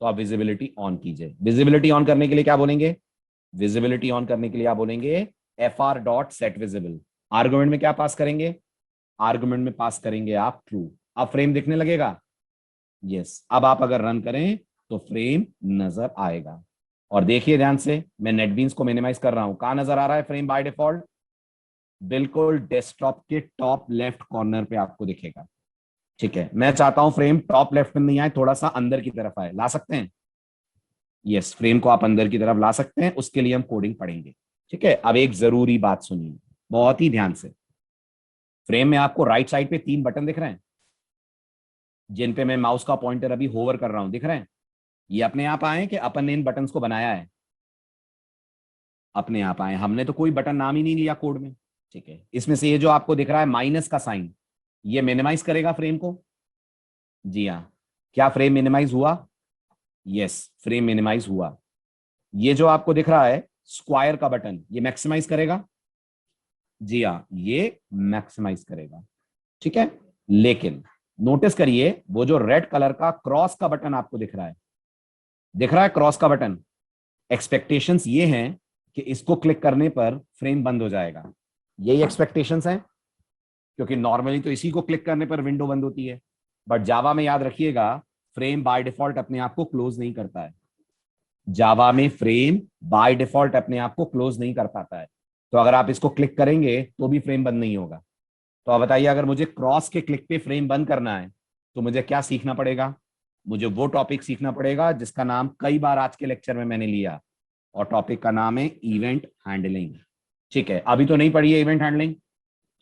B: तो आप विजिबिलिटी ऑन कीजिए। विजिबिलिटी ऑन करने के लिए क्या बोलेंगे? विजिबिलिटी ऑन करने के लिए आप बोलेंगे F R dot set visible. Argument में क्या पास करेंगे? आर्गुमेंट में पास करेंगे आप ट्रू। अब फ्रेम दिखने लगेगा? यस। अब आप अगर रन करें तो फ्रेम नजर आएगा। और देखिए ध्यान से, मैं नेटबीन्स को मिनिमाइज कर रहा हूं। कहां नजर आ रहा है फ्रेम बाय डिफॉल्ट? बिल्कुल डेस्कटॉप के टॉप लेफ्ट कॉर्नर पे आपको दिखेगा। ठीक है, मैं चाहता हूं फ्रेम टॉप लेफ्ट में नहीं आए, थोड़ा सा अंदर की तरफ आए। ला सकते हैं? यस, फ्रेम को आप अंदर की तरफ ला सकते हैं। उसके लिए हम कोडिंग पढ़ेंगे। ठीक है, अब एक जरूरी बात सुनिए बहुत ही ध्यान से। फ्रेम में आपको राइट साइड पे 3 बटन दिख रहे हैं, जिन पे मैं माउस का पॉइंटर अभी होवर कर रहा हूं। दिख रहे हैं? ये अपने आप आए कि अपन ने इन बटन्स को बनाया है? अपने आप आए। हमने तो कोई बटन नाम ही नहीं लिया कोड में। ठीक है, इसमें से ये जो आपको दिख रहा है माइनस का साइन, ये मिनिमाइज करेगा फ्रेम को। जी हाँ, क्या फ्रेम मिनिमाइज हुआ? यस, फ्रेम मिनिमाइज हुआ। ये जो आपको दिख रहा है स्क्वायर का बटन, ये मैक्सिमाइज करेगा। जी हाँ, ये मैक्सिमाइज करेगा। ठीक है, लेकिन नोटिस करिए वो जो रेड कलर का क्रॉस का बटन आपको दिख रहा है, दिख रहा है क्रॉस का बटन, एक्सपेक्टेशंस ये हैं कि इसको क्लिक करने पर फ्रेम बंद हो जाएगा। यही एक्सपेक्टेशंस हैं, क्योंकि नॉर्मली तो इसी को क्लिक करने पर विंडो बंद होती है। बट जावा में याद रखिएगा, फ्रेम बाय डिफॉल्ट अपने आप को क्लोज नहीं करता है। जावा में फ्रेम बाय डिफॉल्ट अपने आप को क्लोज नहीं कर पाता है। तो अगर आप इसको क्लिक करेंगे तो भी फ्रेम बंद नहीं होगा। तो आप बताइए, अगर मुझे क्रॉस के क्लिक पे फ्रेम बंद करना है तो मुझे क्या सीखना पड़ेगा? मुझे वो टॉपिक सीखना पड़ेगा जिसका नाम कई बार आज के लेक्चर में मैंने लिया, और टॉपिक का नाम है इवेंट हैंडलिंग। ठीक है, अभी तो नहीं पढ़ी है इवेंट हैंडलिंग,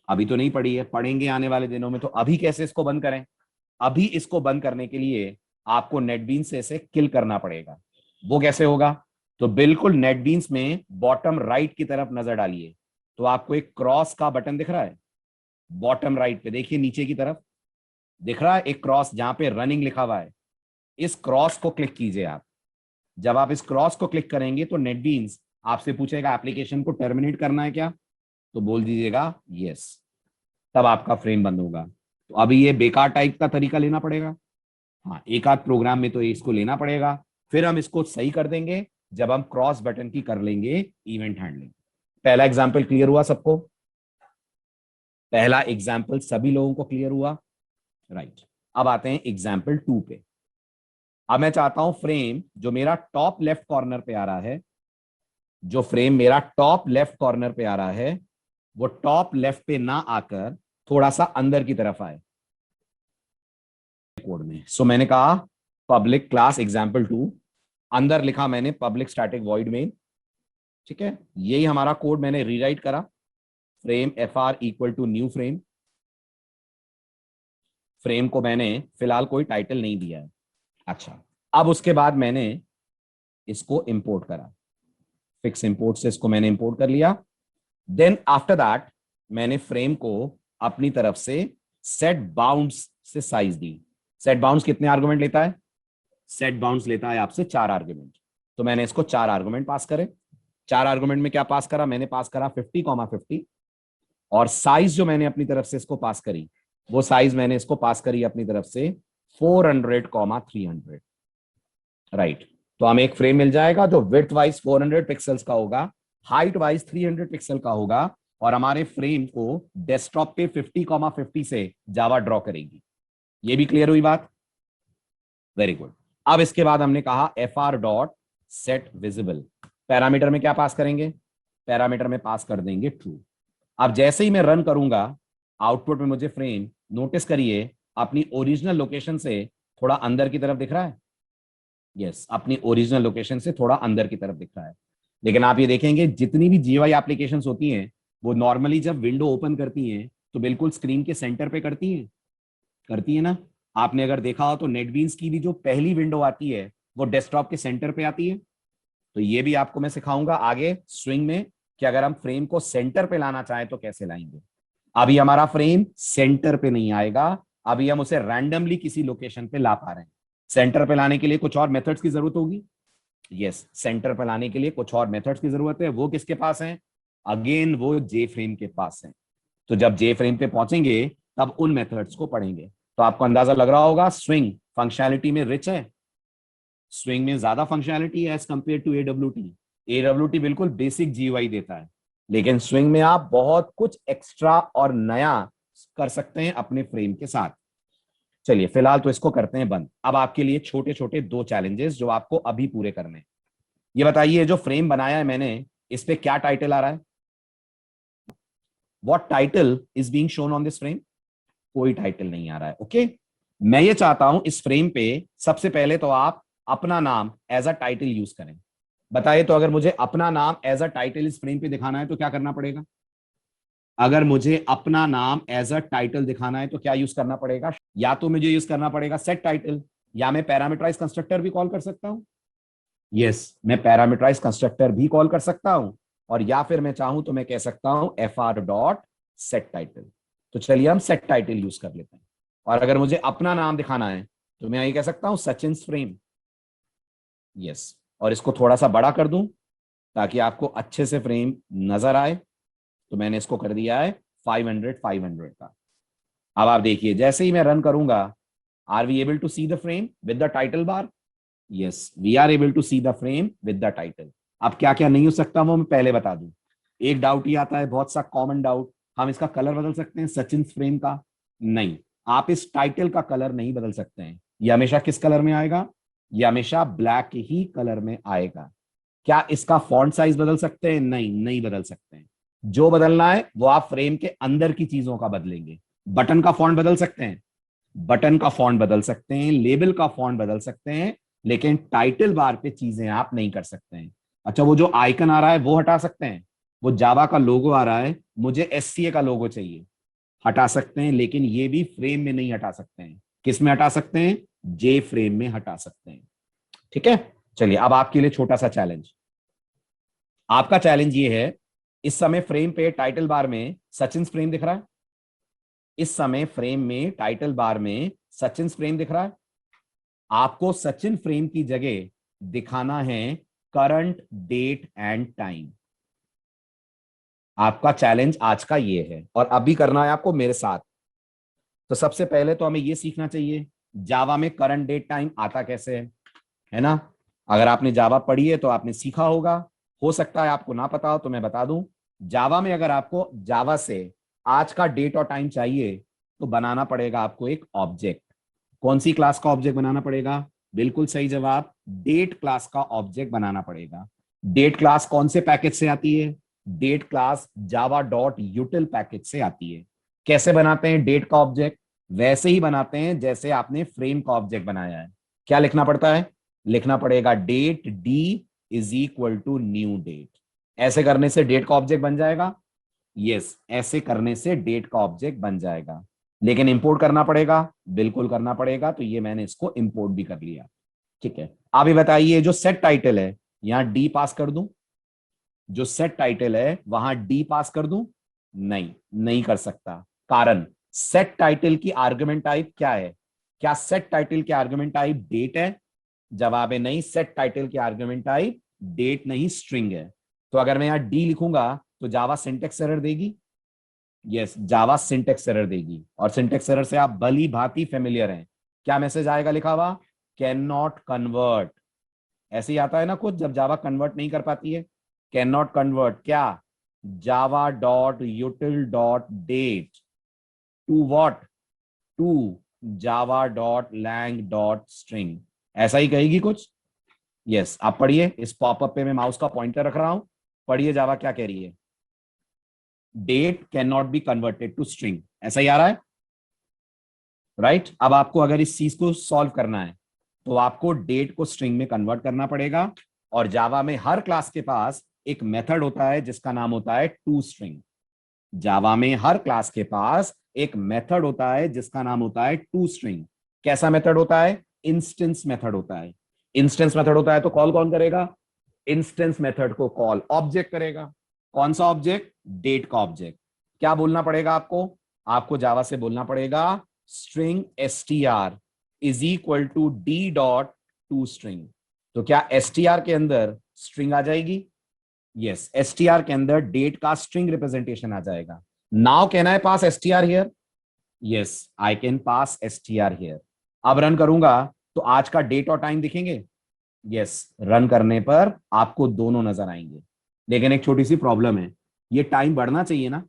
B: अभी तो नहीं पढ़ी है, पढ़ेंगे आने वाले दिनों में। तो अभी कैसे इसको बंद करें? अभी इसको बंद करने के लिए आपको नेटबीन्स से इसे किल करना पड़ेगा। वो कैसे होगा? तो बिल्कुल नेटबीन्स में बॉटम राइट की तरफ नजर डालिए, तो आपको एक क्रॉस का बटन दिख रहा है। बॉटम राइट पे देखिए, नीचे की तरफ दिख रहा है एक क्रॉस जहां पे रनिंग लिखा हुआ है। इस क्रॉस को क्लिक कीजिए आप। जब आप इस क्रॉस को क्लिक करेंगे तो नेटबीन्स आपसे पूछेगा एप्लीकेशन को टर्मिनेट करना है क्या? तो बोल दीजिएगा यस, तब आपका फ्रेम बंद होगा। तो अभी ये बेकार टाइप का तरीका लेना पड़ेगा। हाँ, एक आध प्रोग्राम में तो इसको लेना पड़ेगा। फिर हम इसको सही कर देंगे जब हम क्रॉस बटन की कर लेंगे इवेंट हैंडलिंग। पहला एग्जाम्पल क्लियर हुआ सबको? पहला एग्जाम्पल सभी लोगों को क्लियर हुआ? राइट, अब आते हैं एग्जाम्पल 2 पे। अब मैं चाहता हूं फ्रेम जो मेरा टॉप लेफ्ट कॉर्नर पे आ रहा है, जो फ्रेम मेरा टॉप लेफ्ट कॉर्नर पे आ रहा है, वो टॉप लेफ्ट पे ना आकर थोड़ा सा अंदर की तरफ आए कोड में। सो मैंने कहा पब्लिक क्लास एग्जाम्पल 2, अंदर लिखा मैंने पब्लिक स्टैटिक वॉइड मेन। ठीक है, यही हमारा कोड मैंने रीराइट करा। Frame F R equal to new frame. Frame को मैंने फिलहाल कोई टाइटल नहीं दिया है। अच्छा, अब उसके बाद मैंने इसको इंपोर्ट करा, फिक्स इंपोर्ट से इसको मैंने इंपोर्ट कर लिया। देन आफ्टर दैट मैंने फ्रेम को अपनी तरफ से सेट बाउंड्स से साइज दी। सेट बाउंड्स कितने आर्गुमेंट लेता है? सेट बाउंड्स लेता है आपसे 4 आर्गुमेंट। तो मैंने इसको 4 आर्गुमेंट पास करे। 4 आर्गुमेंट में क्या पास करा? मैंने पास करा 50,50, और साइज जो मैंने अपनी तरफ से इसको पास करी, वो साइज मैंने इसको पास करी अपनी तरफ से 400,300। राइट, तो हमें एक फ्रेम मिल जाएगा जो विड्थ वाइज 400 पिक्सल्स का होगा, हाइट वाइज 300 पिक्सल का होगा, और हमारे फ्रेम को डेस्कटॉप पे 50,50 से जावा ड्रॉ करेगी। ये भी क्लियर हुई बात? Very good. अब इसके बाद हमने कहा F R dot set visible. Parameter में क्या पास करेंगे, पैरामीटर में पास कर देंगे ट्रू। अब जैसे ही मैं रन करूंगा आउटपुट में मुझे फ्रेम, नोटिस करिए, अपनी ओरिजिनल लोकेशन से थोड़ा अंदर की तरफ दिख रहा है। यस, अपनी ओरिजिनल लोकेशन से थोड़ा अंदर की तरफ दिख रहा है। लेकिन आप ये देखेंगे जितनी भी जीयूआई एप्लीकेशंस होती हैं वो नॉर्मली जब विंडो ओपन करती हैं तो बिल्कुल स्क्रीन के सेंटर पे करती है ना। आपने अगर देखा हो तो नेटबीन्स की भी जो पहली विंडो आती है वो डेस्कटॉप के सेंटर पे आती है। तो ये भी आपको मैं सिखाऊंगा आगे स्विंग में कि अगर हम फ्रेम को सेंटर पे लाना चाहें तो कैसे लाएंगे। अभी हमारा फ्रेम सेंटर पे नहीं आएगा, अभी हम उसे रैंडमली किसी लोकेशन पे ला पा रहे हैं। सेंटर पे लाने के लिए कुछ और मेथड्स की जरूरत होगी। यस, सेंटर पे लाने के लिए कुछ और मेथड्स की जरूरत है। वो किसके पास है? अगेन वो जे फ्रेम के पास है। तो जब जे फ्रेम पे पहुंचेंगे तब उन मेथड्स को पढ़ेंगे। तो आपको अंदाजा लग रहा होगा स्विंग फंक्शनैलिटी में रिच है, स्विंग में ज्यादा फंक्शनैलिटी है as compared to AWT. AWT बिल्कुल बेसिक जीयूआई देता है, लेकिन स्विंग में आप बहुत कुछ एक्स्ट्रा और नया कर सकते हैं अपने फ्रेम के साथ। चलिए फिलहाल तो इसको करते हैं बंद। अब आपके लिए छोटे छोटे दो चैलेंजेस जो आपको अभी पूरे करने हैं। ये बताइए जो फ्रेम बनाया है मैंने इस पे क्या टाइटल आ रहा है? What title is being shown on this frame? कोई टाइटल नहीं आ रहा है। ओके, मैं ये चाहता हूं इस फ्रेम पे सबसे पहले तो आप अपना नाम एज अ टाइटल यूज करें। बताइए, तो अगर मुझे अपना नाम एज अ टाइटल इस फ्रेम पे दिखाना है तो क्या करना पड़ेगा? अगर मुझे अपना नाम एज अ टाइटल दिखाना है तो क्या यूज करना पड़ेगा? या तो मुझे यूज करना पड़ेगा सेट टाइटल, या मैं पैरामीटराइज कंस्ट्रक्टर भी कॉल कर सकता हूं। यस, मैं पैरामीटराइज कंस्ट्रक्टर भी कॉल कर सकता हूं, और या फिर मैं चाहूं तो मैं कह सकता हूं fr डॉट सेट टाइटल। तो चलिए हम सेट टाइटल यूज कर लेते हैं। और अगर मुझे अपना नाम दिखाना है तो मैं ये कह सकता हूं सचिन फ्रेम। यस, और इसको थोड़ा सा बड़ा कर दूं ताकि आपको अच्छे से फ्रेम नजर आए। तो मैंने इसको कर दिया है 500 का। अब आप देखिए जैसे ही मैं रन करूंगा, are we able to see the frame with the title bar? Yes, we are able to see the frame with the title. अब क्या क्या नहीं हो सकता वो मैं पहले बता दूं। एक डाउट ही आता है, बहुत सा कॉमन डाउट, हम इसका कलर बदल सकते हैं सचिन फ्रेम का? नहीं, आप इस टाइटल का कलर नहीं बदल सकते हैं। ये हमेशा किस कलर में आएगा? ये हमेशा ब्लैक ही कलर में आएगा। क्या इसका फॉन्ट साइज बदल सकते हैं? नहीं, नहीं बदल सकते हैं। जो बदलना है वो आप फ्रेम के अंदर की चीजों का बदलेंगे। बटन का फॉन्ट बदल सकते हैं, बटन का फॉन्ट बदल सकते हैं, लेबल का फॉन्ट बदल सकते हैं, लेकिन टाइटल बार पे चीजें आप नहीं कर सकते हैं। अच्छा, वो जो आइकन आ रहा है वो हटा सकते हैं। वो जावा का लोगो आ रहा है, मुझे एससीए का लोगो चाहिए, हटा सकते हैं, लेकिन ये भी फ्रेम में नहीं हटा सकते हैं। किस में हटा सकते हैं? जे फ्रेम में हटा सकते हैं। ठीक है, चलिए अब आपके लिए छोटा सा चैलेंज। आपका चैलेंज ये है, इस समय फ्रेम पे टाइटल बार में सचिन फ्रेम दिख रहा है? इस समय फ्रेम में टाइटल बार में सचिन फ्रेम दिख रहा है? आपको सचिन फ्रेम की जगह दिखाना है करंट डेट एंड टाइम। आपका चैलेंज आज का ये है, और अभी करना है आपको मेरे साथ। तो सबसे पहले तो हमें ये सीखना चाहिए जावा में करंट डेट टाइम आता कैसे है ना। अगर आपने जावा पढ़ी है तो आपने सीखा होगा, हो सकता है आपको ना पता हो तो मैं बता दूं। जावा में अगर आपको जावा से आज का डेट और टाइम चाहिए तो बनाना पड़ेगा आपको एक ऑब्जेक्ट। कौन सी क्लास का ऑब्जेक्ट बनाना पड़ेगा? बिल्कुल सही जवाब, डेट क्लास का ऑब्जेक्ट बनाना पड़ेगा। डेट क्लास कौन से पैकेज से आती है? Date class Java dot util package से आती है। कैसे बनाते हैं डेट का ऑब्जेक्ट? वैसे ही बनाते हैं जैसे आपने फ्रेम का ऑब्जेक्ट बनाया है। क्या लिखना पड़ता है? लिखना पड़ेगा date D is equal to new date. ऐसे करने से डेट का ऑब्जेक्ट बन जाएगा। यस, ऐसे करने से डेट का ऑब्जेक्ट बन जाएगा, लेकिन इंपोर्ट करना पड़ेगा। बिल्कुल करना पड़ेगा, तो ये मैंने इसको इंपोर्ट भी कर लिया। ठीक है, आप ये बताइए जो सेट टाइटल है यहां डी पास कर दूं? जो सेट टाइटल है वहां डी पास कर दूं? नहीं, नहीं कर सकता। कारण सेट टाइटल की आर्गुमेंट टाइप क्या है? क्या सेट टाइटल की आर्गुमेंट टाइप डेट है? जवाब है नहीं, सेट टाइटल की आर्गुमेंट टाइप डेट नहीं स्ट्रिंग है। तो अगर मैं यहां डी लिखूंगा तो जावा सिंटेक्स एरर देगी। यस, जावा सिंटेक्स एरर देगी, और सिंटेक्स एरर से आप भली भांति फेमिलियर हैं। क्या मैसेज आएगा लिखा हुआ? Can not convert. ऐसे ही आता है ना कुछ जब जावा कन्वर्ट नहीं कर पाती है। कैन नॉट कन्वर्ट क्या? Java dot util dot date to what? To Java dot lang dot string. ऐसा ही कहेगी कुछ? यस, आप पढ़िए। इस पॉपअप पे मैं माउस का पॉइंटर रख रहा हूं, पढ़िए जावा क्या कह रही है। Date can not be converted to string, ऐसा ही आ रहा है, राइट? अब आपको अगर इस चीज को सॉल्व करना है तो आपको डेट को स्ट्रिंग में कन्वर्ट करना पड़ेगा। और जावा में हर क्लास के पास एक मेथड होता है जिसका नाम होता है टू स्ट्रिंग। जावा में हर क्लास के पास एक मेथड होता है जिसका नाम होता है टू स्ट्रिंग। कैसा मेथड होता है? इंस्टेंस मेथड होता है। इंस्टेंस मेथड होता है तो कॉल कौन करेगा? इंस्टेंस मेथड को कॉल ऑब्जेक्ट करेगा। कौन सा ऑब्जेक्ट? डेट का ऑब्जेक्ट। क्या बोलना पड़ेगा आपको? आपको जावा से बोलना पड़ेगा string str is equal to D dot to string. तो क्या str के अंदर स्ट्रिंग आ जाएगी? यस, str के अंदर डेट का स्ट्रिंग रिप्रेजेंटेशन आ जाएगा। Now can I pass str here? Yes, I can pass str here. अब रन करूंगा तो आज का डेट और टाइम दिखेंगे। यस, रन करने पर आपको दोनों नजर आएंगे। लेकिन एक छोटी सी प्रॉब्लम है, ये टाइम बढ़ना चाहिए ना,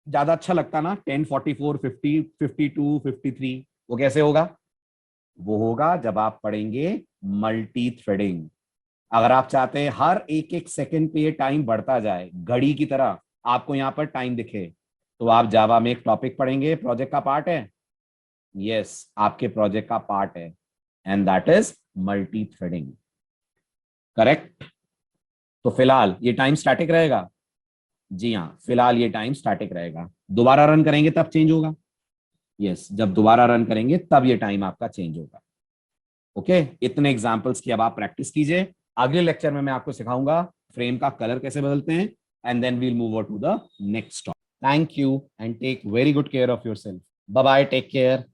B: ज्यादा अच्छा लगता ना। 10, 44, 50, 52, 53, वो कैसे होगा? वो होगा जब आप पढ़ेंगे मल्टी थ्रेडिंग। अगर आप चाहते हैं हर एक एक सेकंड पे ये टाइम बढ़ता जाए घड़ी की तरह, आपको यहां पर टाइम दिखे, तो आप जावा में एक टॉपिक पढ़ेंगे, प्रोजेक्ट का पार्ट है। यस, आपके प्रोजेक्ट का पार्ट है, and that is multi threading. Correct? तो फिलहाल ये टाइम स्टैटिक रहेगा। जी हाँ, फिलहाल ये टाइम स्टैटिक रहेगा। दोबारा रन करेंगे तब चेंज होगा। यस, जब दोबारा रन करेंगे तब ये टाइम आपका चेंज होगा। ओके, इतने एग्जांपल्स की अब आप प्रैक्टिस कीजिए। अगले लेक्चर में मैं आपको सिखाऊंगा फ्रेम का कलर कैसे बदलते हैं, and then we'll move to the next topic. Thank you and take very good care of yourself. Bye bye, take care.